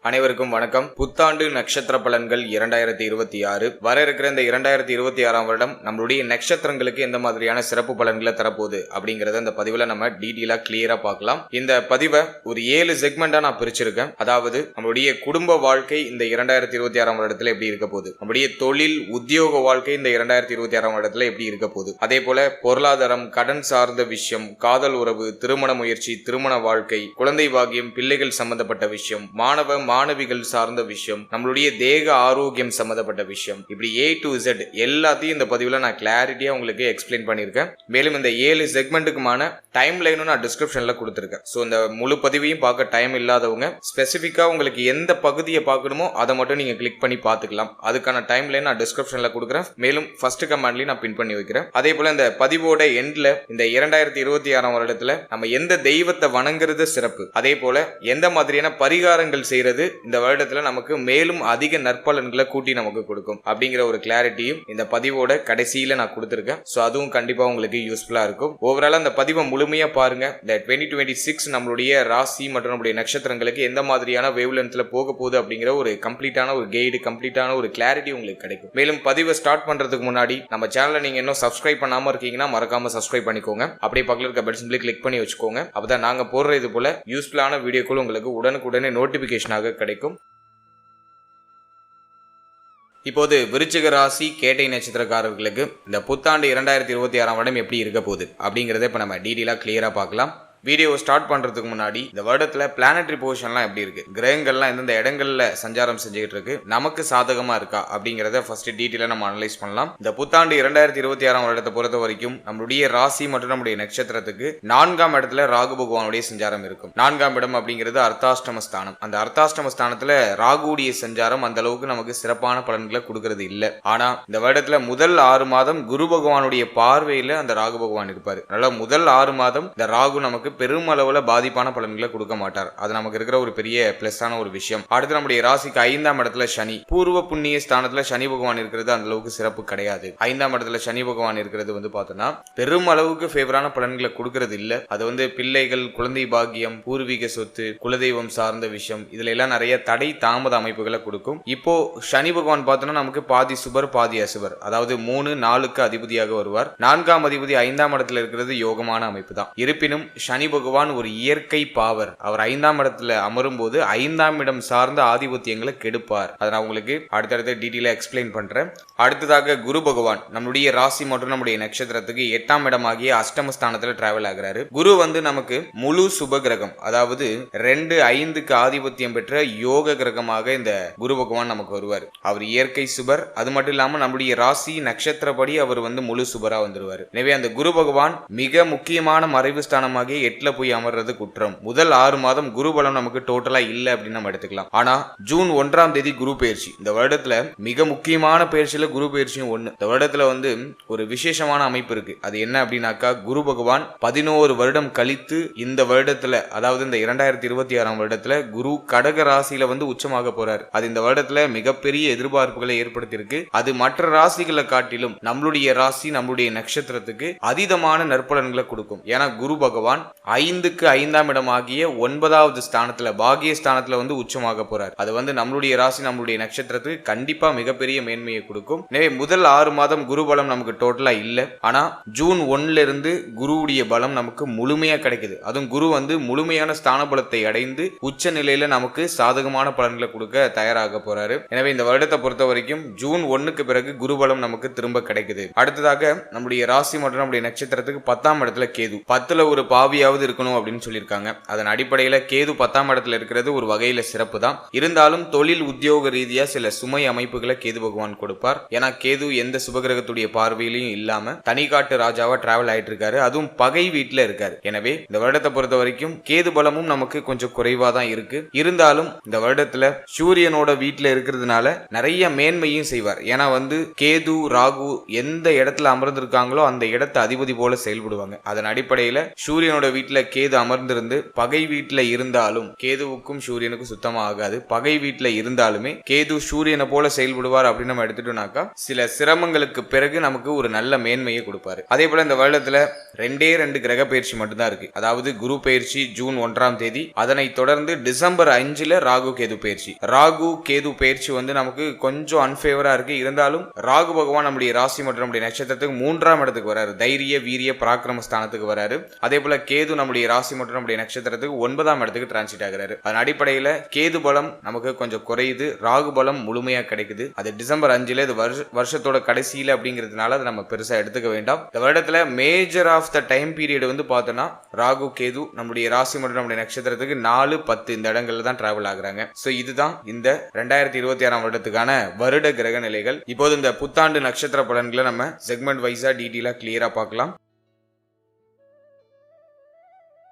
அனைவருக்கும் வணக்கம். புத்தாண்டு நட்சத்திர பலன்கள் 2026 வர இருக்கிற இந்த 2026ஆம் வருடம் நம்மளுடைய நட்சத்திரங்களுக்கு எந்த மாதிரியான சிறப்பு பலன்களை தரப்போகுது அப்படிங்கறத இந்த பதிவுல நம்ம டீட்டெயிலா கிளியரா பார்க்கலாம். இந்த பதிவை ஒரு 7 செக்மெண்டா நான் பிரிச்சிருக்கேன். அதாவது நம்மளுடைய குடும்ப வாழ்க்கை இந்த 2026ஆம் வருடத்துல எப்படி இருக்க போகுது, நம்மளுடைய தொழில் உத்தியோக வாழ்க்கை இந்த 2026ஆம் வருடத்துல எப்படி இருக்க போகுது, அதே போல பொருளாதாரம், கடன் சார்ந்த விஷயம், காதல் உறவு, திருமண முயற்சி, திருமண வாழ்க்கை, குழந்தை பாக்கியம், பிள்ளைகள் சம்பந்தப்பட்ட விஷயம், மாணவிகள் சார்ந்த விஷயம், நம்மளுடைய தேக ஆரோக்கியம் சம்பந்தப்பட்ட விஷயம், இப்படி A to Z எல்லாத்தையும் இந்த பதிவுல நான் கிளாரிட்டியா உங்களுக்கு எக்ஸ்பிளைன் பண்ணிருக்கேன். மேலும் இந்த 7 செக்மெண்ட்டுக்குமான டைம் லைனும் நான் டிஸ்கிரிப்ஷன்ல கொடுத்திருக்கேன். சோ இந்த முழு பதிவையும் பார்க்க டைம் இல்லாதவங்க ஸ்பெசிபிக்கா உங்களுக்கு எந்த பகுதியை பார்க்கணுமோ அதை மட்டும் நீங்க கிளிக் பண்ணி பார்த்துக்கலாம். அதுக்கான டைம் லைன் நான் டிஸ்கிரிப்ஷன்ல கொடுக்குறேன். மேலும் ஃபர்ஸ்ட் கமெண்ட்லயும் நான் பின் பண்ணி வைக்கிறேன். அதே போல இந்த பதிவோட எண்ட்ல இந்த 2026ஆம் வருடத்துல நம்ம எந்த தெய்வத்தை வணங்குறது சிறப்பு, அதே போல எந்த மாதிரியான பரிகாரங்கள் செய்யறது இந்த வருடத்துல நமக்கு மேலும் அதிக நற்பலன்களை கூட்டி நமக்கு கொடுக்கும் அப்படிங்கிற ஒரு கிளாரிட்டியும் இந்த பதிவோட கடைசியில நான் கொடுத்திருக்கேன். சோ அதுவும் கண்டிப்பா உங்களுக்கு யூஸ்ஃபுல்லா இருக்கும். ஓவராலா இந்த பதிவை முழுமையா பாருங்க. இந்த 2026 நம்மளுடைய ராசி மற்றும் நம்மளுடைய நட்சத்திரங்களுக்கு எந்த மாதிரியான வேவ்லென்த்ல போக போகுது அப்படிங்கிற ஒரு கம்ப்ளீட்டான ஒரு கைடு, கம்ப்ளீட்டான ஒரு கிளாரிட்டி உங்களுக்கு கிடைக்கும். மேலும் பதிவை ஸ்டார்ட் பண்றதுக்கு முன்னாடி நம்ம சேனலை நீங்க இன்னும் சப்ஸ்கிரைப் பண்ணாம இருக்கீங்கன்னா மறக்காம சப்ஸ்கிரைப் பண்ணிக்கோங்க. அப்படியே பக்கத்துல இருக்க பெல் சிம்பிளை கிளிக் பண்ணி வச்சுக்கோங்க. அப்பதான் நாங்க போடுற இது போல யூஸ்ஃபுல்லான வீடியோக்கள் உங்களுக்கு உடனுக்குடனே நோட்டிபிகேஷனாக கிடைக்கும். இப்போது விருச்சிக ராசி கேட்டை நட்சத்திரக்காரர்களுக்கு இந்த புத்தாண்டு 2026ஆம் வருடம் எப்படி இருக்க போகுது அப்படிங்கறத இப்ப நம்ம டீடைலா கிளியரா பார்க்கலாம். வீடியோ ஸ்டார்ட் பண்றதுக்கு முன்னாடி இந்த வருடத்துல பிளானட்டரி பொசிஷன்லாம் எப்படி இருக்கு, கிரகங்கள்லாம் எந்தெந்த இடங்கள்ல சஞ்சாரம் செஞ்சுக்கிட்டு இருக்கு, நமக்கு சாதகமா இருக்கா அப்படிங்கறத ஃபர்ஸ்ட் டீடைலா நம்ம அனலைஸ் பண்ணலாம். இந்த புத்தாண்டு 2026ஆம் வருடத்தை பொறுத்த வரைக்கும் நம்மளுடைய ராசி மற்றும் நம்முடைய நட்சத்திரத்துக்கு 4ஆம் இடத்துல ராகு பகவானுடைய சஞ்சாரம் இருக்கும். 4ஆம் இடம் அப்படிங்கிறது அர்த்தாஷ்டம ஸ்தானம். அந்த அர்த்தாஷ்டம ஸ்தானத்துல ராகுடைய சஞ்சாரம் அந்த அளவுக்கு நமக்கு சிறப்பான பலன்களை கொடுக்கறது இல்ல. ஆனா இந்த வருடத்துல முதல் 6 மாதம் குரு பகவானுடைய பார்வையில அந்த ராகு பகவான் இருப்பாரு. அதனால முதல் 6 மாதம் இந்த ராகு நமக்கு பெருமளவுல பாதிப்பான பலன்களை கொடுக்க மாட்டார். அது நமக்கு இருக்கிற ஒரு பெரிய பிளஸான ஒரு விஷயம். அடுத்து நம்முடைய ராசிக்கு 5ஆம் இடத்துல சனி, பூர்வ புண்ணிய ஸ்தானத்துல சனி பகவான் இருக்கிறது அந்த அளவுக்கு சிறப்பு கிடையாது. 5ஆம் இடத்துல சனி பகவான் இருக்கிறது பார்த்தோம்னா பெருமளவுக்கு ஃபேவரான பலன்களை கொடுக்கறது இல்ல. அது பிள்ளைகள், குழந்தை பாக்கியம், பூர்வீக சொத்து, குலதெய்வம் சார்ந்த விஷயம், இதுல எல்லாம் நிறைய தடை தாமத அமைப்புகளை கொடுக்கும். இப்போ சனி பகவான் பார்த்தோம்னா நமக்கு பாதி சுபர் பாதி அசுபர், அதாவது 3, 4க்கு அதிபதியாக வருவார். 4ஆம் அதிபதி 5ஆம் இடத்துல இருக்கிறது யோகமான அமைப்பு தான். இருப்பினும் சனி பகவான் ஒரு இயற்கை பாவர். அவர் 5ஆம் இடத்துல அமரும் போது 5ஆம் இடம் சார்ந்த ஆதிபத்தியங்களை கெடுப்பார். அதை நான் உங்களுக்கு அடுத்தடுத்த டீட்டெயிலா எக்ஸ்பிளைன் பண்றேன். அடுத்ததாக குரு பகவான் நம்மளுடைய ராசி மற்றும் நம்முடைய நட்சத்திரத்துக்கு 8ஆம் இடமாகிய அஷ்டமஸ்தானத்துல டிராவல் ஆகிறாரு. குரு நமக்கு முழு சுப கிரகம், அதாவது 2, 5க்கு ஆதிபத்தியம் பெற்ற யோக கிரகமாக இந்த குரு பகவான் நமக்கு வருவார். அவர் இயற்கை சுபர். அது மட்டும் இல்லாம நம்முடைய ராசி நட்சத்திரப்படி அவர் முழு சுபரா வந்துருவார். எனவே அந்த குரு பகவான் மிக முக்கியமான மறைவு ஸ்தானமாக 8ல போய் அமர்றது குற்றம். முதல் 6 மாதம் குரு பலம் நமக்கு டோட்டலா இல்ல அப்படின்னு நம்ம எடுத்துக்கலாம். ஆனா ஜூன் 1ஆம் தேதி குரு பயிற்சி. இந்த வருடத்துல மிக முக்கியமான பயிற்சியில குரு பயிற்சியும் ஒண்ணு. இந்த வருடத்துல ஒரு விசேஷமான அமைப்பு இருக்கு. அது என்ன அப்படின்னாக்கா, குரு பகவான் 11 வருடம் கழித்து இந்த வருடத்துல, அதாவது இந்த 2026ஆம் வருடத்துல குரு கடக ராசியில உச்சமாக போறார். அது இந்த வருடத்துல மிகப்பெரிய எதிர்பார்ப்புகளை ஏற்படுத்தியிருக்கு. அது மற்ற ராசிகளை காட்டிலும் நம்மளுடைய ராசி, நம்மளுடைய நட்சத்திரத்துக்கு அதீதமான நற்பலன்களை கொடுக்கும். ஏன்னா குரு பகவான் 5க்கு 5ஆம் இடமாகிய 9வது ஸ்தானத்துல, பாகிய ஸ்தானத்துல உச்சமாக போறார். அது நம்மளுடைய ராசி, நம்மளுடைய நட்சத்திரத்துக்கு கண்டிப்பா மிகப்பெரிய மேன்மையை கொடுக்கும். எனவே முதல் 6 மாதம் குரு பலம் நமக்கு டோட்டலா இல்ல. ஆனா ஜூன் 1ல இருந்து குருவுடைய பலம் நமக்கு முழுமையா கிடைக்குது. அதுவும் குரு முழுமையான ஸ்தான பலத்தை அடைந்து உச்ச நிலையில நமக்கு சாதகமான பலன்களை கொடுக்க தயாராக போறாரு. எனவே இந்த வருடத்தை பொறுத்த வரைக்கும் ஜூன் 1க்கு பிறகு குரு பலம் நமக்கு திரும்ப கிடைக்குது. அடுத்ததாக நம்முடைய ராசி மற்றும் நம்முடைய நட்சத்திரத்துக்கு 10ஆம் இடத்துல கேது. 10ல ஒரு பாவியாவது இருக்கணும் அப்படின்னு சொல்லியிருக்காங்க. அதன் அடிப்படையில கேது 10ஆம் இடத்துல இருக்கிறது ஒரு வகையில சிறப்பு தான். இருந்தாலும் தொழில் உத்தியோக ரீதியா சில சுமை அமைப்புகளை கேது பகவான் கொடுப்பார். ஏன்னா கேது எந்த சுபகிரகத்துடைய பார்வையிலையும் இல்லாம தனிக்காட்டு ராஜாவா டிராவல் ஆயிட்டு இருக்காரு. அதுவும் பகை வீட்டுல இருக்காரு. எனவே இந்த வருடத்தை பொறுத்த வரைக்கும் கேது பலமும் நமக்கு கொஞ்சம் குறைவா தான் இருக்கு. இருந்தாலும் இந்த வருடத்துல சூரியனோட வீட்டுல இருக்கிறதுனால நிறைய மேன்மையும் செய்வார். ஏன்னா கேது ராகு எந்த இடத்துல அமர்ந்திருக்காங்களோ அந்த இடத்தை அதிபதி போல செயல்படுவாங்க. அதன் அடிப்படையில சூரியனோட வீட்டுல வீட்டுல கேது அமர்ந்திருந்து பகை வீட்டுல இருந்தாலும் கேதுவுக்கும் சூரியனுக்கும் சுத்தமா ஆகாது. பகை வீட்டுல இருந்தாலுமே கேது சூரியனை போல செயல்படுவார் அப்படின்னு நம்ம எடுத்துட்டோம்னாக்கா சில சிரமங்களுக்கு பிறகு நமக்கு ஒரு நல்ல மேன்மையை கொடுப்பாரு. அதே போல இந்த வருடத்துல 2 கிரக பயிற்சி மட்டும்தான் இருக்கு. அதாவது குரு பயிற்சி ஜூன் 1ஆம் தேதி, அதனை தொடர்ந்து டிசம்பர் 5 ராகு கேது பயிற்சி. ராகு கேது பயிற்சி நமக்கு கொஞ்சம் அன்ஃபேவரா இருக்கு. இருந்தாலும் ராகு பகவான் நம்முடைய ராசி மற்றும் நம்முடைய நட்சத்திரத்துக்கு 3ஆம் இடத்துக்கு வராரு, தைரிய வீரிய பராக்கிரம ஸ்தானத்துக்கு வராரு. அதே போல கேது நம்முடைய ராசி மற்றும் நம்முடைய நட்சத்திரத்துக்கு 9ஆம் இடத்துக்கு டிரான்சிட் ஆகிறாரு. அதன் அடிப்படையில கேது பலம் நமக்கு கொஞ்சம் குறையுது, ராகு பலம் முழுமையா கிடைக்குது. அது டிசம்பர் 5 இது வருஷத்தோட கடைசியில அப்படிங்கிறதுனால அதை நம்ம பெருசா எடுத்துக்க வேண்டாம். இந்த வருடத்துல major of the time period பார்த்தோம்னா ராகு கேது நம்முடைய ராசி மற்றும் நம்முடைய நட்சத்திரத்துக்கு 4, 10 இந்த இடங்கள்ல தான் டிராவல் ஆகுறாங்க. சோ இதுதான் இந்த 2026ஆம் வருடத்துக்கான வருட கிரக நிலைகள். இப்போது இந்த புத்தாண்டு நட்சத்திர பலன்களை நம்ம செக்மெண்ட் வைஸா டீட்டெயிலா கிளியரா பார்க்கலாம்.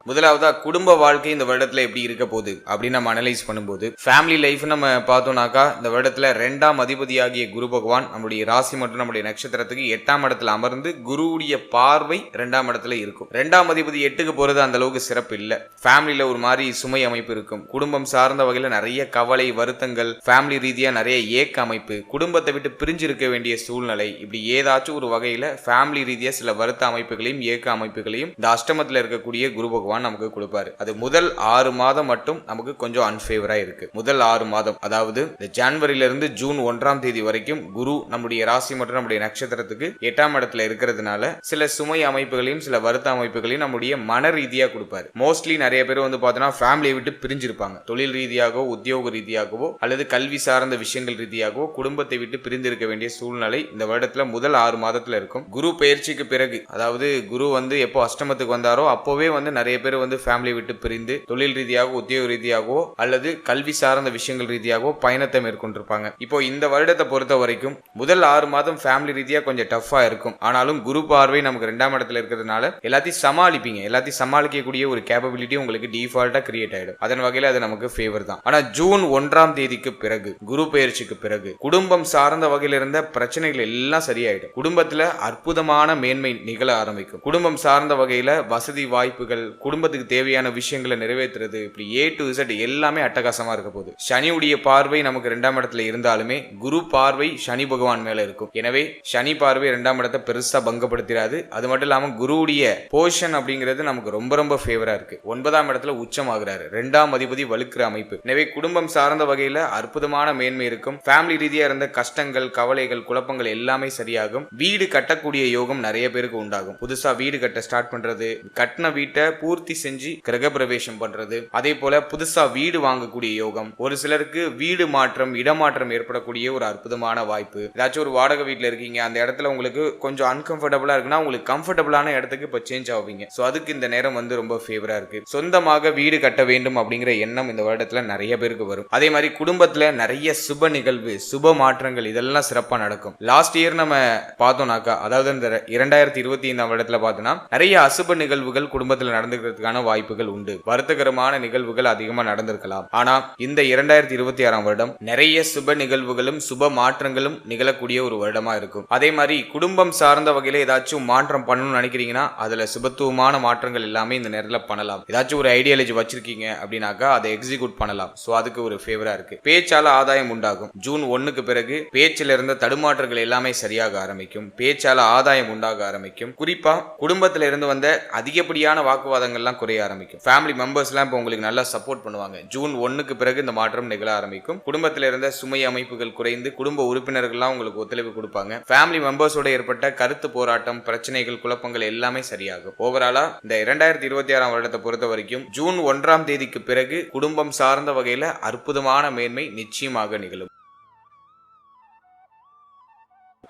முதலாவதா குடும்ப வாழ்க்கை இந்த வருடத்துல எப்படி இருக்க போகுது அப்படின்னு நம்ம அனலைஸ் பண்ணும்போது ஃபேமிலி லைஃப் நம்ம பார்த்தோம்னாக்கா இந்த வருடத்துல 2ஆம் அதிபதியாகிய குரு பகவான் நம்முடைய ராசி மற்றும் நம்முடைய நட்சத்திரத்துக்கு 8ஆம் இடத்துல அமர்ந்து குருவுடைய பார்வை 2ஆம் இடத்துல இருக்கும். 2ஆம் அதிபதி 8க்கு போறது அந்த அளவுக்கு சிறப்பு இல்லை. ஃபேமிலியில ஒரு மாதிரி சுமை அமைப்பு இருக்கும். குடும்பம் சார்ந்த வகையில நிறைய கவலை வருத்தங்கள், ஃபேமிலி ரீதியா நிறைய ஏக்க அமைப்பு, குடும்பத்தை விட்டு பிரிஞ்சிருக்க வேண்டிய சூழ்நிலை, இப்படி ஏதாச்சும் ஒரு வகையில ஃபேமிலி ரீதியா சில வருத்த அமைப்புகளையும் ஏக்க அமைப்புகளையும் இந்த அஷ்டமத்துல இருக்கக்கூடிய குரு பகவான் நமக்கு கொடுப்பாரு. அது முதல் 6 மாதம் மட்டும் நமக்கு கொஞ்சம் அன்ஃபேவரா இருக்கு. முதல் 6 மாதம், அதாவது ஜனவரியில இருந்து ஜூன் 1ஆம் தேதி வரைக்கும் குரு நம்முடைய ராசி மற்றும் நம்முடைய நட்சத்திரத்துக்கு 8ஆம் இடத்துல இருக்கிறதுனால சில சுமை அமைப்புகளையும் சில வருத்த அமைப்புகளையும் நம்முடைய மன ரீதியா கொடுப்பாரு. மோஸ்ட்லி நிறைய பேர் பார்த்தோம்னா ஃபேமிலியை விட்டு பிரிஞ்சிருப்பாங்க. தொழில் ரீதியாகவோ உத்தியோக ரீதியாகவோ அல்லது கல்வி சார்ந்த விஷயங்கள் ரீதியாகவோ குடும்பத்தை விட்டு பிரிந்திருக்க வேண்டிய சூழ்நிலை இந்த வருடத்துல முதல் 6 மாதத்துல இருக்கும். குரு பயிற்சிக்கு பிறகு, அதாவது குரு எப்போ அஷ்டமத்துக்கு வந்தாரோ அப்போவே நிறைய பேர் ஃபேமிலி விட்டு பிரிந்து தொழில் ரீதியாக உத்தியோக ரீதியாகவோ அல்லது கல்வி சார்ந்த விஷயங்கள் ரீதியாகவோ பயணத்தை மேற்கொண்டிருப்பாங்க. இப்போ இந்த வருடத்தை பொறுத்த வரைக்கும் முதல் 6 மாதம் ஃபேமிலி ரீதியா கொஞ்சம் டஃபா இருக்கும். ஆனாலும் குரு பார்வை நமக்கு 2ஆம் இடத்துல இருக்கிறதுனால எல்லாத்தையும் சமாளிப்பீங்க. எல்லாத்தையும் சமாளிக்கக்கூடிய ஒரு கேப்பபிலிட்டி உங்களுக்கு டிஃபால்ட்டா கிரியேட் ஆயிடும். அதன் வகையில அது நமக்கு ஃபேவர் தான். ஆனா ஜூன் 1ஆம் தேதிக்கு பிறகு, குரு பயிற்சிக்கு பிறகு குடும்பம் சார்ந்த வகையில இருந்த பிரச்சனைகள் எல்லாம் சரியாயிடும். குடும்பத்துல அற்புதமான மேன்மை நிகழ ஆரம்பிக்கும். குடும்பம் சார்ந்த வகையில வசதி வாய்ப்புகள், குடும்பத்துக்கு தேவையான விஷயங்களை நிறைவேற்றுறது, இப்படி A to Z எல்லாமே அட்டகாசமா இருக்க போகுது. சனியுடைய பார்வை நமக்கு 2ஆம் இடத்துல இருந்தாலுமே குரு பார்வை சனி பகவான் மேல இருக்கும். எனவே சனி பார்வை 2ஆம் இடத்தை பெருசா பங்கப்படுத்திடாது. அது மட்டும் இல்லாம குருவுடைய போஷன் அப்படிங்கிறது நமக்கு ரொம்ப ரொம்ப ஃபேவரா இருக்கு. 9ஆம் இடத்துல உச்சமாகிறாரு. 2ஆம் அதிபதி வலுக்கிற அமைப்பு. எனவே குடும்பம் சார்ந்த வகையில அற்புதமான மேன்மை இருக்கும். ஃபேமிலி ரீதியா இருந்த கஷ்டங்கள், கவலைகள், குழப்பங்கள் எல்லாமே சரியாகும். வீடு கட்டக்கூடிய யோகம் நிறைய பேருக்கு உண்டாகும். புதுசா வீடு கட்ட ஸ்டார்ட் பண்றது, கட்டின வீட்டை பூர்த்தி செஞ்சு கிரக பிரவேசம் பண்றது, அதே போல புதுசா வீடு வாங்கக்கூடிய யோகம், ஒரு சிலருக்கு வீடு மாற்றம், இடமாற்றம் ஏற்படக்கூடிய ஒரு அற்புதமான வாய்ப்பு. ஏதாச்சும் ஒரு வாடகை வீட்டுல இருக்கீங்க, அந்த இடத்துல உங்களுக்கு கொஞ்சம் அன்கம்ஃபர்டபுளா இருக்குன்னா உங்களுக்கு கம்ஃபர்டபுளான இடத்துக்கு இப்ப சேஞ்ச் ஆவீங்க. சோ அதுக்கு இந்த நேரம் ரொம்ப ஃபேவரா இருக்கு. சொந்தமாக வீடு கட்ட வேண்டும் அப்படிங்கிற எண்ணம் இந்த வருடத்துல நிறைய பேருக்கு வரும். அதே மாதிரி குடும்பத்துல நிறைய சுப நிகழ்வு, சுப மாற்றங்கள் இதெல்லாம் சிறப்பா நடக்கும். லாஸ்ட் இயர் நம்ம பார்த்தோம்னாக்கா, அதாவது இந்த 2025ஆம் வருடத்துல பார்த்தோம்னா நிறைய அசுப நிகழ்வுகள் குடும்பத்துல நடந்துக்கிறதுக்கான வாய்ப்புகள் உண்டு. வருத்தகரமான நிகழ்வுகள் அதிகமா நடந்திருக்கலாம். ஆனா இந்த 2026ஆம் வருடம் நிறைய சுப நிகழ்வுகளும் சுப மாற்றங்களும் நிகழக்கூடிய ஒரு வருடமா இருக்கும். அதே மாதிரி குடும்பம் சார்ந்த வகையில ஏதாச்சும் மாற்றம் பண்ணணும்னு நினைக்கிறீங்கன்னா அதுல சுபத்துவமான மாற்றங்கள் எல்லாமே இந்த நேரத்துல பண்ணலாம். ஏதாச்சும் ஒரு ஐடியாலஜி வச்சிருக்கீங்க அப்படின்னாக்கா அதை எக்ஸிக்யூட் பண்ணலாம். சோ அதுக்கு ஒரு ஃபேவரா இருக்கு. பேச்சால ஆதாயம் உண்டாகும். ஜூன் 1க்கு பிறகு பேச்சில இருந்த தடுமாற்றங்கள் எல்லாமே சரியாக ஆரம்பிக்கும். பேச்சால ஆதாயம் உண்டாக ஆரம்பிக்கும். குறிப்பா குடும்பத்தில இருந்து வந்த அதிகப்படியான வாக்குவாதங்கள்லாம் குறைய ஆரம்பிக்கும். ஃபேமிலி மெம்பர்ஸ்லாம் இப்போ உங்களுக்கு நல்லா சப்போர்ட் பண்ணுவாங்க. ஜூன் 1க்கு பிறகு இந்த மாற்றம் நிகழ ஆரம்பிக்கும். குடும்பத்தில் இருந்த சுமை அமைப்புகள் குறைந்து குடும்ப உறுப்பினர்கள்லாம் உங்களுக்கு ஒத்துழைப்பு கொடுப்பாங்க. ஃபேமிலி மெம்பர்ஸோட ஏற்பட்ட கருத்து போராட்டம், பிரச்சனைகள், குழப்பங்கள் எல்லாமே சரியாகும். ஓவராலா இந்த 2026ஆம் வருடத்தை பொறுத்த வரைக்கும் ஜூன் 1ஆம் தேதிக்கு பிறகு குடும்பம் சார்ந்த வகையில அற்புதமான மேன்மை நிச்சயமாக நிகழும்.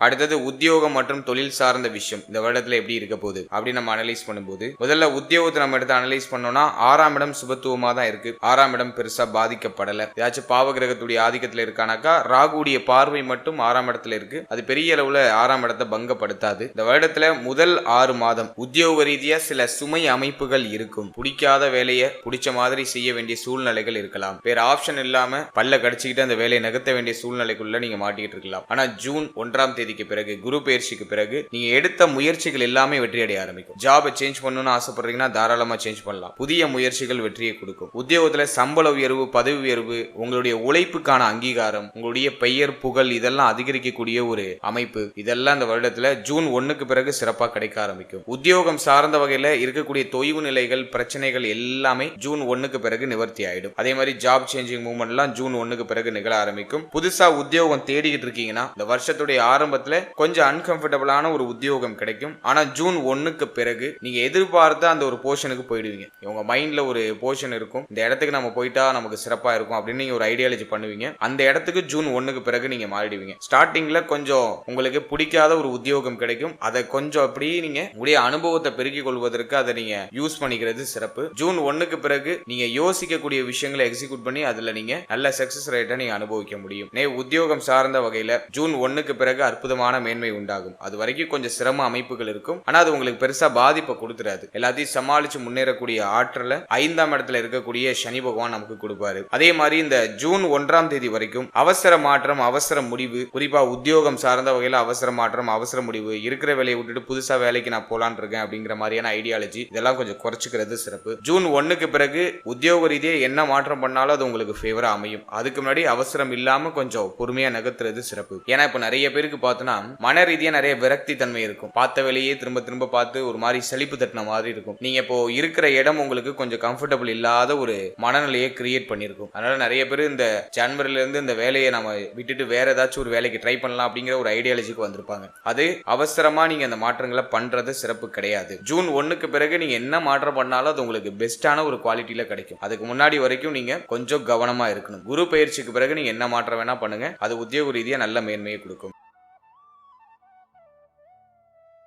அடுத்தது உத்தியோகம் மற்றும் தொழில் சார்ந்த விஷயம் இந்த வருடத்துல எப்படி இருக்க போகுது அப்படி நம்ம அனலைஸ் பண்ணும்போது, முதல்ல உத்தியோகத்தை நம்ம எடுத்து அனலைஸ் பண்ணோம்னா 6ஆம் இடம் சுபத்துவமா தான் இருக்கு. 6ஆம் இடம் பெருசா பாதிக்கப்படல. ஏதாச்சும் பாவ கிரகத்துடைய ஆதிக்கத்துல இருக்கானாக்கா ராகுடைய பார்வை மட்டும் 6ஆம் இடத்துல இருக்கு. அது பெரிய அளவுல 6ஆம் இடத்தை பங்கப்படுத்தாது. இந்த வருடத்துல முதல் 6 மாதம் உத்தியோக ரீதியா சில சுமை அமைப்புகள் இருக்கும். பிடிக்காத வேலையை பிடிச்ச மாதிரி செய்ய வேண்டிய சூழ்நிலைகள் இருக்கலாம். வேற ஆப்ஷன் இல்லாம பல்ல கடிச்சுக்கிட்டு அந்த வேலையை நகர்த்த வேண்டிய சூழ்நிலைக்குள்ள நீங்க மாட்டிக்கிட்டு இருக்கலாம். ஆனா ஜூன் 1ஆம் தேதி தேதிக்கு பிறகு குரு பயிற்சிக்கு பிறகு நீங்க எடுத்த முயற்சிகள் எல்லாமே வெற்றி அடைய ஆரம்பிக்கும். ஜாபை சேஞ்ச் பண்ணணும்னு ஆசைப்படுறீங்கன்னா தாராளமா சேஞ்ச் பண்ணலாம். புதிய முயற்சிகள் வெற்றியை கொடுக்கும். உத்தியோகத்துல சம்பள உயர்வு, பதவி உயர்வு, உங்களுடைய உழைப்புக்கான அங்கீகாரம், உங்களுடைய பெயர் புகழ் இதெல்லாம் அதிகரிக்கக்கூடிய ஒரு அமைப்பு, இதெல்லாம் இந்த வருடத்துல ஜூன் 1க்கு பிறகு சிறப்பா கிடைக்க ஆரம்பிக்கும். உத்தியோகம் சார்ந்த வகையில இருக்கக்கூடிய தொய்வு நிலைகள், பிரச்சனைகள் எல்லாமே ஜூன் 1க்கு பிறகு நிவர்த்தி ஆயிடும். அதே மாதிரி ஜாப் சேஞ்சிங் மூவ்மெண்ட் எல்லாம் ஜூன் 1க்கு பிறகு நிகழ ஆரம்பிக்கும். புதுசா உத்தியோகம் தேடிக்கிட்டு இருக்கீங்கன்னா இந்த வருஷத்துடைய ஆரம்பத்துல கொஞ்சம் அன்கம்ஃபர்டபுளான ஒரு உத்தியோகம் கிடைக்கும். ஆனா ஜூன் 1க்கு பிறகு நீங்க எதிர்பார்த்த அந்த ஒரு போர்ஷனுக்கு போயிடுவீங்க. உங்க மைண்ட்ல ஒரு போர்ஷன் இருக்கும், இந்த இடத்துக்கு நம்ம போயிட்டா நமக்கு சிறப்பா இருக்கும் அப்படின்னு நீங்க ஒரு ஐடியாலஜி பண்ணுவீங்க. அந்த இடத்துக்கு ஜூன் 1க்கு பிறகு நீங்க மாறிடுவீங்க. ஸ்டார்டிங்ல கொஞ்சம் உங்களுக்கு பிடிக்காத ஒரு உத்தியோகம் கிடைக்கும். அதை கொஞ்சம் அப்படியே நீங்க உங்களுடைய அனுபவத்தை பெருக்கிக் கொள்வதற்கு அதை நீங்க யூஸ் பண்ணிக்கிறது சிறப்பு. ஜூன் 1க்கு பிறகு நீங்க யோசிக்கக்கூடிய விஷயங்களை எக்ஸிக்யூட் பண்ணி அதுல நீங்க நல்ல சக்சஸ் ரேட்டை நீங்க அனுபவிக்க முடியும். உத்தியோகம் சார்ந்த வகையில ஜூன் 1க்கு பிறகு அற்புதமான மேன்மை உண்டாகும். அது வரைக்கும் கொஞ்சம் சிரம அமைப்புகள் இருக்கும். ஆனா அது உங்களுக்கு பெருசா பாதிப்பை கொடுத்துறாது. எல்லாத்தையும் சமாளிச்சு முன்னேறக்கூடிய ஆற்றல 5ஆம் இடத்துல இருக்கக்கூடிய சனி பகவான் நமக்கு கொடுப்பாரு. அதே மாதிரி இந்த ஜூன் 1ஆம் தேதி வரைக்கும் அவசர மாற்றம், அவசர முடிவு, குறிப்பா உத்தியோகம் சார்ந்த வகையில அவசர மாற்றம், அவசர முடிவு, இருக்கிற வேலையை விட்டுட்டு புதுசா வேலைக்கு நான் போலான் இருக்கேன் அப்படிங்கிற மாதிரியான ஐடியாலஜி இதெல்லாம் கொஞ்சம் குறைச்சிக்கிறது சிறப்பு. ஜூன் 1க்கு பிறகு உத்தியோக ரீதியா என்ன மாற்றம் பண்ணாலும் அது உங்களுக்கு ஃபேவரா அமையும். அதுக்கு முன்னாடி அவசரம் இல்லாம கொஞ்சம் பொறுமையா நகர்த்துறது சிறப்பு. ஏன்னா இப்ப நிறைய பேருக்கு பார்த்தோன்னா மன ரீதியா நிறைய விரக்தி தன்மை இருக்கும். பார்த்த வேலையே திரும்ப திரும்ப பார்த்து ஒரு மாதிரி செழிப்பு தட்டின மாதிரி இருக்கும். நீங்க இப்போ இருக்கிற இடம் உங்களுக்கு கொஞ்சம் கம்ஃபர்டபுள் இல்லாத ஒரு மனநிலையை கிரியேட் பண்ணிருக்கும். அதனால நிறைய பேர் இந்த ஜனவரில இருந்து இந்த வேலையை நம்ம விட்டுட்டு வேற ஏதாச்சும் ஒரு வேலைக்கு ட்ரை பண்ணலாம் அப்படிங்கிற ஒரு ஐடியாலஜிக்கு வந்திருப்பாங்க. அது அவசரமா நீங்க அந்த மாற்றங்களை பண்றது சிறப்பு கிடையாது. ஜூன் 1க்கு பிறகு நீங்க என்ன மாற்றம் பண்ணாலும் அது உங்களுக்கு பெஸ்டான ஒரு குவாலிட்டியில கிடைக்கும். அதுக்கு முன்னாடி வரைக்கும் நீங்க கொஞ்சம் கவனமா இருக்கணும். குரு பயிற்சிக்கு பிறகு நீங்க என்ன மாற்றம் வேணா பண்ணுங்க, அது உத்தியோக ரீதியா நல்ல மேன்மையை கொடுக்கும்.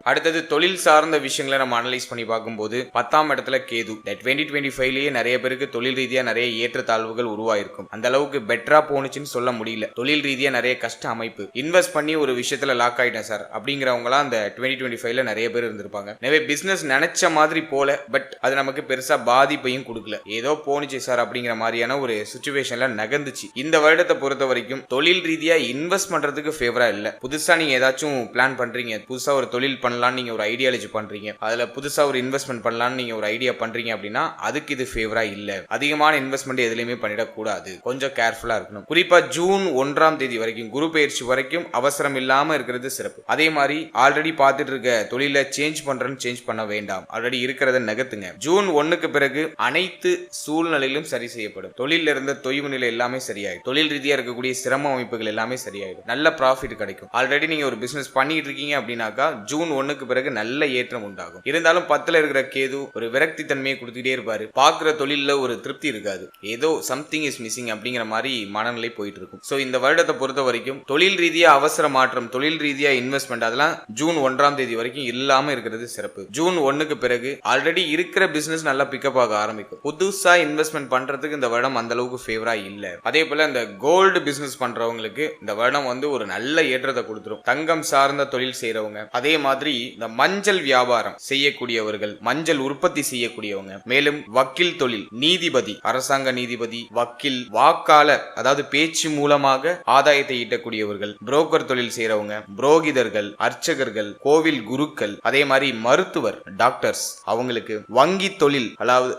அடுத்தது தொழில் சார்ந்த விஷயங்களை நம்ம அனலைஸ் பண்ணி பார்க்கும்போது 10ஆம் இடத்துல கேது. 2025லயே நிறைய பேருக்கு தொழில் ரீதியா நிறைய ஏற்றத்தாழ்வுகள் உருவாயிருக்கும். அந்த அளவுக்கு பெட்டரா போனுச்சுன்னு சொல்ல முடியல. தொழில் ரீதியா நிறைய கஷ்ட அமைப்பு, இன்வெஸ்ட் பண்ணி ஒரு விஷயத்துல லாக் ஆயிட்டேன் சார் அப்படிங்கிறவங்களாம் அந்த 2025ல நிறைய பேர் இருந்திருப்பாங்க. நிறைய பிசினஸ் நினைச்ச மாதிரி போல, பட் அது நமக்கு பெருசா பாதிப்பையும் கொடுக்கல. ஏதோ போனுச்சு சார் அப்படிங்கிற மாதிரியான ஒரு சிச்சுவேஷன்ல நகர்ந்துச்சு. இந்த வருடத்தை பொறுத்த வரைக்கும் தொழில் ரீதியா இன்வெஸ்ட் பண்றதுக்கு ஃபேவரா இல்ல. புதுசா நீங்க ஏதாச்சும் பிளான் பண்றீங்க, புதுசா ஒரு தொழில் பண்ணலாம் நீங்க ஒரு ஐடியாலஜி பண்றீங்க, அதுல புதுசா ஒரு இன்வெஸ்ட்மெண்ட் பண்ணலாம்னு நீங்க ஒரு ஐடியா பண்றீங்க அப்படின்னா அதுக்கு இது ஃபேவரா இல்ல. அதிகமான இன்வெஸ்ட்மெண்ட் எதுலயுமே பண்ணிடக்கூடாது. கொஞ்சம் கேர்ஃபுல்லா இருக்கணும். குறிப்பா ஜூன் 1ஆம் தேதி வரைக்கும் குரு பயிற்சி வரைக்கும் அவசரம் இல்லாம இருக்கிறது சிறப்பு. அதே மாதிரி ஆல்ரெடி பார்த்துட்டு இருக்க தொழில சேஞ்ச் பண்றேன்னு சேஞ்ச் பண்ண வேண்டாம். ஆல்ரெடி இருக்கிறத நகர்த்துங்க. ஜூன் 1க்கு பிறகு அனைத்து சூழ்நிலையிலும் சரி செய்யப்படும். தொழில இருந்த தொய்வு நிலை எல்லாமே சரியாயிடும். தொழில் ரீதியா இருக்கக்கூடிய சிரம அமைப்புகள் எல்லாமே சரியாயிடும். நல்ல ப்ராஃபிட் கிடைக்கும். ஆல்ரெடி நீங்க ஒரு பிசினஸ் பண்ணிட்டு இருக்கீங்க அப்படின்னாக்கா ஜூன் 1க்கு பிறகு நல்ல ஏற்றம் உண்டாகும். இருந்தாலும் 10ல இருக்கிற கேது ஒரு விரக்தி தன்மையை கொடுத்துட்டே இருப்பாரு. பாக்குற தொழில ஒரு திருப்தி இருக்காது. ஏதோ சம்திங் இஸ் மிஸ்ஸிங் அப்படிங்கிற மாதிரி மனநிலை போயிட்டு இருக்கும். சோ இந்த வருடத்தை பொறுத்த வரைக்கும் தொழில் ரீதியா அவசர மாற்றம், தொழில் ரீதியா இன்வெஸ்ட்மெண்ட் அதெல்லாம் ஜூன் 1ஆம் தேதி வரைக்கும் இல்லாம இருக்கிறது சிறப்பு. ஜூன் 1க்கு பிறகு ஆல்ரெடி இருக்கிற பிசினஸ் நல்லா பிக்கப் ஆக ஆரம்பிக்கும். புதுசா இன்வெஸ்ட்மெண்ட் பண்றதுக்கு இந்த வருடம் அந்த அளவுக்கு ஃபேவரா இல்ல. அதே போல இந்த கோல்டு பிசினஸ் பண்றவங்களுக்கு இந்த வருடம் வந்து ஒரு நல்ல ஏற்றத்தை கொடுத்துரும். தங்கம் சார்ந்த தொழில் செய்யறவங்க, அதே மாதிரி இந்த மஞ்சள் வியாபாரம் செய்யக்கூடியவர்கள், மஞ்சள் உற்பத்தி செய்யக்கூடியவங்க, மேலும் வக்கீல் தொழில், நீதிபதி, அரசாங்க நீதிபதி, வக்கீல், வாக்காளர், அதாவது பேச்சு மூலமாக ஆதாயத்தை ஈட்டக்கூடியவர்கள், புரோக்கர் தொழில் செய்யறவங்க, புரோகிதர்கள், அர்ச்சகர்கள், கோவில் குருக்கள், அதே மாதிரி மருத்துவர், டாக்டர்ஸ், அவங்களுக்கு வங்கி தொழில்,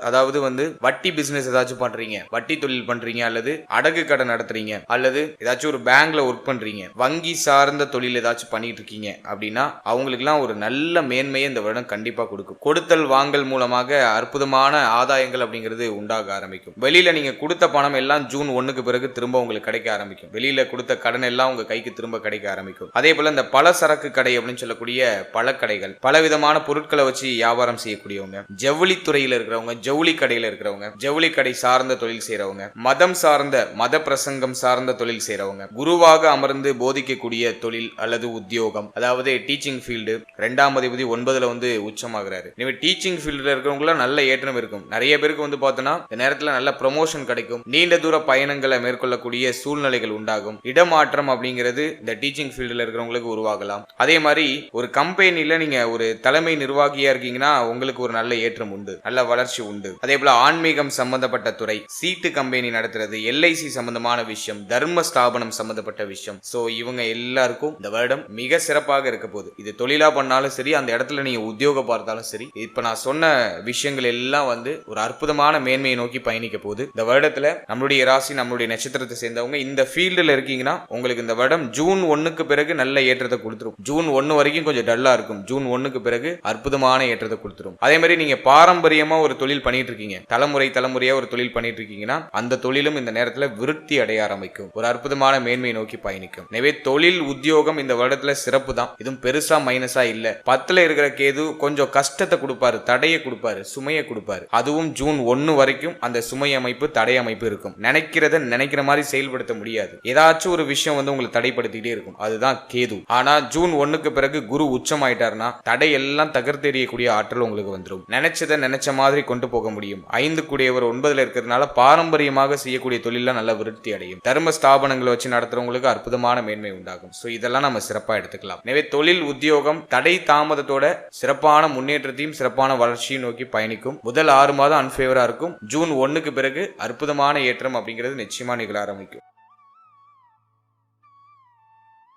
அதாவது வந்து வட்டி பிசினஸ் ஏதாச்சும் பண்றீங்க, வட்டி தொழில் பண்றீங்க, அல்லது அடகு கடை நடத்துறீங்க, அல்லது ஏதாச்சும் ஒரு பேங்க்ல ஒர்க் பண்றீங்க, வங்கி சார்ந்த தொழில் ஏதாச்சும் பண்ணிட்டு இருக்கீங்க அப்படின்னா அவங்களுக்குலாம் ஒரு நல்ல மேன்மையை இந்த வருடம் கண்டிப்பா கொடுக்கும். கொடுத்தல் வாங்கல் மூலமாக அற்புதமான ஆதாயங்கள் அப்படிங்கிறது உண்டாக ஆரம்பிக்கும். வெளியில நீங்க கொடுத்த பணம் எல்லாம் ஜூன் 1க்கு பிறகு திரும்ப உங்களுக்கு கிடைக்க ஆரம்பிக்கும். வெளியில கொடுத்த கடன் எல்லாம் உங்க கைக்கு திரும்ப கிடைக்க ஆரம்பிக்கும். அதே போல இந்த பல சரக்கு கடை அப்படின்னு சொல்லக்கூடிய பழக்கடைகள், பலவிதமான பொருட்களை வச்சு வியாபாரம் செய்யக்கூடியவங்க, ஜவுளி துறையில இருக்கிறவங்க, ஜவுளி கடையில இருக்கிறவங்க, ஜவுளி கடை சார்ந்த தொழில் செய்யறவங்க, மதம் சார்ந்த மத பிரசங்கம் சார்ந்த தொழில் செய்யறவங்க, குருவாக அமர்ந்து போதிக்கக்கூடிய தொழில் அல்லது உத்தியோகம், அதாவது டீச்சிங் ஃபீல்டு, 2ஆம் அதிபதி 9ல வந்து உச்சமாகிறாரு. எனவே டீச்சிங் ஃபீல்டில் இருக்கிறவங்கள நல்ல ஏற்றம் இருக்கும். நிறைய பேருக்கு வந்து பார்த்தோன்னா இந்த நேரத்தில் நல்ல ப்ரொமோஷன் கிடைக்கும். நீண்ட தூர பயணங்களை மேற்கொள்ளக்கூடிய சூழ்நிலைகள் உண்டாகும். இடமாற்றம் அப்படிங்கிறது இந்த டீச்சிங் ஃபீல்டில் இருக்கிறவங்களுக்கு உருவாகலாம். அதே மாதிரி ஒரு கம்பெனியில் நீங்க ஒரு தலைமை நிர்வாகியா இருக்கீங்கன்னா உங்களுக்கு ஒரு நல்ல ஏற்றம் உண்டு, நல்ல வளர்ச்சி உண்டு. அதே போல ஆன்மீகம் சம்பந்தப்பட்ட துறை, சீட்டு கம்பெனி நடத்துறது, எல்ஐசி சம்பந்தமான விஷயம், தர்ம ஸ்தாபனம் சம்பந்தப்பட்ட விஷயம், சோ இவங்க எல்லாருக்கும் இந்த வருடம் மிக சிறப்பாக இருக்க போகுது. இது தொழிலா பண்ணாலும் சரி, அந்த இடத்துல நீங்க உத்தியோகம் பார்த்தாலும் சரி, இப்ப நான் சொன்ன விஷயங்கள் எல்லாம் வந்து ஒரு அற்புதமான மேன்மையை நோக்கி பயணிக்க போகுது. இந்த வருடத்துல நம்மளுடைய ராசி, நம்மளுடைய நட்சத்திரத்தை சேர்ந்தவங்க இந்த ஃபீல்டுல இருக்கீங்கன்னா உங்களுக்கு இந்த வருடம் ஜூன் 1க்கு பிறகு நல்ல ஏற்றத்தை கொடுத்துரும். ஜூன் 1 வரைக்கும் கொஞ்சம் டல்லா இருக்கும். ஜூன் 1க்கு பிறகு அற்புதமான ஏற்றத்தை கொடுத்துரும். அதே மாதிரி நீங்க பாரம்பரியமா ஒரு தொழில் பண்ணிட்டு இருக்கீங்க, தலைமுறையா ஒரு தொழில் பண்ணிட்டு இருக்கீங்கன்னா அந்த தொழிலும் இந்த நேரத்தில் விருத்தி அடைய ஆரம்பிக்கும். ஒரு அற்புதமான மேன்மையை நோக்கி பயணிக்கும். எனவே தொழில் உத்தியோகம் இந்த வருடத்துல சிறப்பு தான். இதுவும் பெருசா மைனஸா இல்ல. 10ல இருக்கிற கேது கொஞ்சம் கஷ்டத்தை கொடுப்பாரு, தடையை கொடுப்பாரு, சுமையை கொடுப்பாரு. அதுவும் ஜூன் 1 வரைக்கும் அந்த சுமை அமைப்பு, தடை அமைப்பு இருக்கும். நினைக்கிறத நினைக்கிற மாதிரி செயல்படுத்த முடியாது. ஏதாச்சும் ஒரு விஷயம் வந்து உங்களை தடைப்படுத்திட்டே இருக்கும். அதுதான் கேது. ஆனா ஜூன் 1க்கு பிறகு குரு உச்சம் ஆயிட்டாருன்னா தடை எல்லாம் தகர்த்தெறியக்கூடிய ஆற்றல் உங்களுக்கு வந்துடும். நினைச்சதை நினைச்ச மாதிரி கொண்டு போக முடியும். 5 கூடியவர் 9ல இருக்கிறதுனால பாரம்பரியமாக செய்யக்கூடிய தொழில நல்ல விருத்தி அடையும். தர்ம ஸ்தாபனங்களை வச்சு நடத்துறவங்களுக்கு அற்புதமான மேன்மை உண்டாகும். சோ இதெல்லாம் நம்ம சிறப்பா எடுத்துக்கலாம். எனவே தொழில் உத்தியோகம் தடை தாமதத்தோட சிறப்பான முன்னேற்றத்தையும் சிறப்பான வளர்ச்சியும் நோக்கி பயணிக்கும். முதல் 6 மாதம் அன்ஃபேவரா இருக்கும். ஜூன் 1க்கு பிறகு அற்புதமான ஏற்றம் அப்படிங்கிறது நிச்சயமா நிகழ ஆரம்பிக்கும்.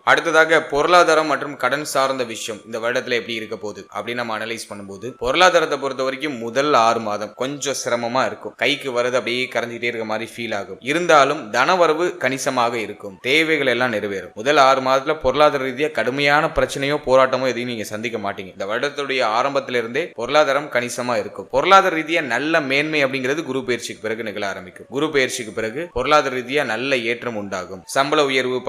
அடுத்ததாக பொருளாதாரம் மற்றும் கடன் சார்ந்த விஷயம் இந்த வருடத்துல எப்படி இருக்க போகுது அப்படின்னு நம்ம அனலைஸ் பண்ணும்போது, பொருளாதாரத்தை பொறுத்த வரைக்கும் முதல் 6 மாதம் கொஞ்சம் சிரமமா இருக்கும். கைக்கு வரது அப்படியே கரைஞ்சிட்டே இருக்க மாதிரி ஃபீல் ஆகும். இருந்தாலும் தனவரவு கணிசமாக இருக்கும். தேவைகள் எல்லாம் நிறைவேறும். முதல் 6 மாதத்துல பொருளாதார ரீதியா கடுமையான பிரச்சனையோ போராட்டமோ எதையும் நீங்க சந்திக்க மாட்டீங்க. இந்த வருடத்துடைய ஆரம்பத்திலிருந்தே பொருளாதாரம் கணிசமா இருக்கும். பொருளாதார ரீதியா நல்ல மேன்மை அப்படிங்கிறது குரு பயிற்சிக்கு பிறகு நிகழ ஆரம்பிக்கும். குரு பயிற்சிக்கு பிறகு பொருளாதார ரீதியா நல்ல ஏற்றம் உண்டாகும். சம்பள உயர்வு,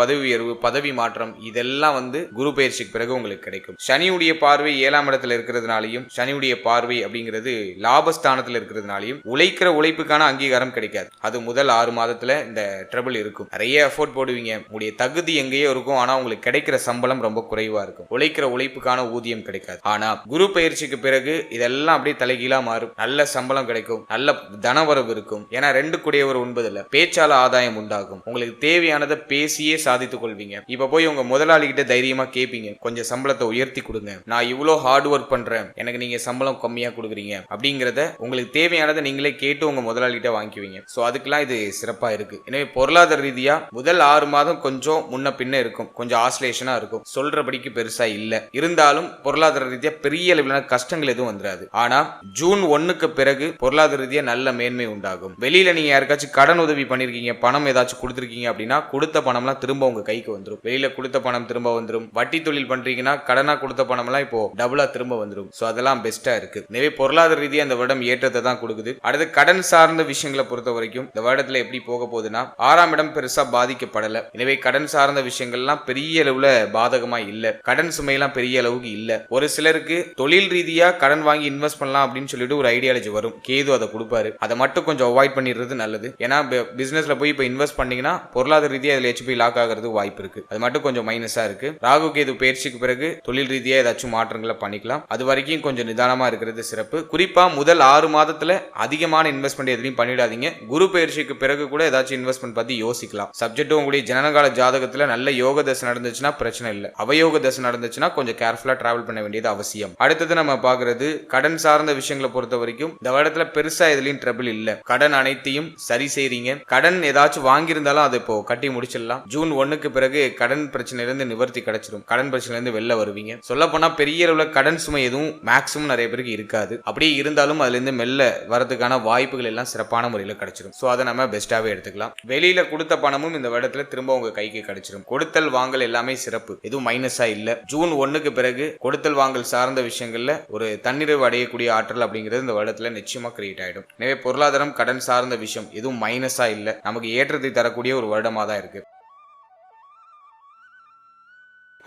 பதவி மாற்றம் இதெல்லாம் வந்து குரு பயிற்சிக்கு பிறகு உங்களுக்கு கிடைக்கும். சனியுடைய பார்வை 7ஆம் இடத்துல இருக்கிறதுனாலையும், சனியுடைய பார்வை அப்படிங்கிறது லாபஸ்தானத்தில் இருக்கிறதுனாலையும் உழைக்கிற உழைப்புக்கான அங்கீகாரம் கிடைக்காது. அது முதல் 6 மாதத்துல இந்த ட்ரபிள் இருக்கும். நிறைய எஃபோர்ட் போடுவீங்க, உங்களுடைய தகுதி எங்கேயோ இருக்கும், ஆனா உங்களுக்கு கிடைக்கிற சம்பளம் ரொம்ப குறைவா இருக்கும். உழைக்கிற உழைப்புக்கான ஊதியம் கிடைக்காது. ஆனா குரு பயிற்சிக்கு பிறகு இதெல்லாம் அப்படியே தலைகீழா மாறும். நல்ல சம்பளம் கிடைக்கும், நல்ல தனவரவு இருக்கும். ஏன்னா 2 கூடியவர் 9ல பேச்சால ஆதாயம் உண்டாகும். உங்களுக்கு தேவையானதை பேசியே சாதித்துக் கொள்வீங்க. இப்ப போய் உங்க முதலாளி கிட்ட தைரியமா கேட்பீங்க, கொஞ்சம் சம்பளத்தை உயர்த்தி கொடுங்க, நான் இவ்வளோ ஹார்ட் ஒர்க் பண்றேன், எனக்கு நீங்க சம்பளம் கம்மியா கொடுக்குறீங்க அப்படிங்கறத உங்களுக்கு தேவையானதை நீங்களே கேட்டு உங்க முதலாளி கிட்ட வாங்கிக்குவீங்க. சோ அதுக்கெல்லாம் இது சிறப்பா இருக்கு. எனவே பொருளாதார ரீதியா முதல் 6 மாதம் கொஞ்சம் முன்ன பின்ன இருக்கும், கொஞ்சம் ஆசிலேஷனா இருக்கும். சொல்றபடிக்கு பெருசா இல்ல. இருந்தாலும் பொருளாதார ரீதியா பெரிய அளவிலான கஷ்டங்கள் எதுவும் வந்துடாது. ஆனா ஜூன் 1க்கு பிறகு பொருளாதார ரீதியா நல்ல மேன்மை உண்டாகும். வெளியில நீங்க யாருக்காச்சும் கடன் உதவி பண்ணிருக்கீங்க, பணம் ஏதாச்சும் கொடுத்துருக்கீங்க அப்படின்னா கொடுத்த பணம்லாம் திரும்ப உங்க கைக்கு வந்துடும். வெளியில கொடுத்த பணம் திரும்ப வந்துடும். வட்டி தொழில் பண்றீங்கன்னா கடனா கொடுத்த பணம் எல்லாம் இப்போ டபுளா திரும்ப வந்துடும். சோ அதெல்லாம் பெஸ்டா இருக்கு. எனவே பொருளாதார ரீதியா இந்த வருடம் ஏற்றத்தை தான் கொடுக்குது. அடுத்து கடன் சார்ந்த விஷயங்களை பொறுத்த வரைக்கும் இந்த வருடத்துல எப்படி போக போகுதுன்னா, 6ஆம் இடம் பெருசா பாதிக்கப்படல. எனவே கடன் சார்ந்த விஷயங்கள்லாம் பெரிய அளவுல பாதகமா இல்ல. கடன் சுமையெல்லாம் பெரிய அளவுக்கு இல்ல. ஒரு சிலருக்கு தொழில் ரீதியா கடன் வாங்கி இன்வெஸ்ட் பண்ணலாம் அப்படின்னு சொல்லிட்டு ஒரு ஐடியாலஜி வரும். கேது அதை கொடுப்பாரு. அதை மட்டும் கொஞ்சம் அவாய்ட் பண்ணிடுறது நல்லது. ஏன்னா பிசினஸ்ல போய் இப்ப இன்வெஸ்ட் பண்ணீங்கன்னா பொருளாதார ரீதியா இதுல போய் லாக் ஆகிறதுக்கு வாய்ப்பு இருக்கு. அது மட்டும் கொஞ்சம் மைனஸா இருக்கு. ராகு கேது பயிற்சிக்கு பிறகு தொழில் ரீதியா ஏதாச்சும் மாற்றங்களை பண்ணிக்கலாம். அது வரைக்கும் கொஞ்சம் நிதானமா இருக்கிறது சிறப்பு. குறிப்பா முதல் 6 மாதத்துல அதிகமான இன்வெஸ்ட்மெண்ட் எதுலையும் பண்ணிடாதீங்க. குரு பயிற்சிக்கு பிறகு கூட ஏதாச்சும் இன்வெஸ்ட்மெண்ட் பத்தி யோசிக்கலாம். சப்ஜெக்ட் உங்களுடைய ஜனனகால ஜாதகத்துல நல்ல யோக தசை நடந்துச்சுன்னா பிரச்சனை இல்லை. அவயோக தசை நடந்துச்சுன்னா கொஞ்சம் கேர்ஃபுல்லா டிராவல் பண்ண வேண்டியது அவசியம். அடுத்தது நம்ம பாக்குறது கடன் சார்ந்த விஷயங்களை பொறுத்த வரைக்கும் இந்த வருடத்துல பெருசா எதுலையும் ட்ரபிள் இல்ல. கடன் அனைத்தையும் சரி செய்றீங்க. கடன் ஏதாச்சும் வாங்கியிருந்தாலும் அதை இப்போ கட்டி முடிச்சிடலாம். ஜூன் 1க்கு பிறகு கடன் பிரச்சனையிலிருந்து நிவர்த்தி கிடைச்சிடும். கடன் பிரச்சனையிலிருந்து வெளில வருவீங்க. சொல்ல போனா பெரிய அளவுல கடன் சுமை எதுவும் மேக்ஸிமம் நிறைய பேருக்கு இருக்காது. அப்படியே இருந்தாலும் அதுல இருந்து மெல்ல வரதுக்கான வாய்ப்புகள் எல்லாம் சிறப்பான முறையில் கிடைச்சிடும். சோ அதை நம்ம பெஸ்டாவே எடுத்துக்கலாம். வெளியில கொடுத்த பணமும் இந்த வருடத்துல திரும்ப உங்க கைக்கு கிடைச்சிடும். கொடுத்தல் வாங்கல் எல்லாமே சிறப்பு, எதுவும் மைனஸா இல்ல. ஜூன் 1க்கு பிறகு கொடுத்தல் வாங்கல் சார்ந்த விஷயங்கள்ல ஒரு தன்னிறைவு அடையக்கூடிய ஆற்றல் அப்படிங்கிறது இந்த வருடத்துல நிச்சயமா கிரியேட் ஆயிடும். எனவே பொருளாதாரம் கடன் சார்ந்த விஷயம் எதுவும் மைனஸா இல்ல. நமக்கு ஏற்றத்தை தரக்கூடிய ஒரு வருடமா தான் இருக்கு.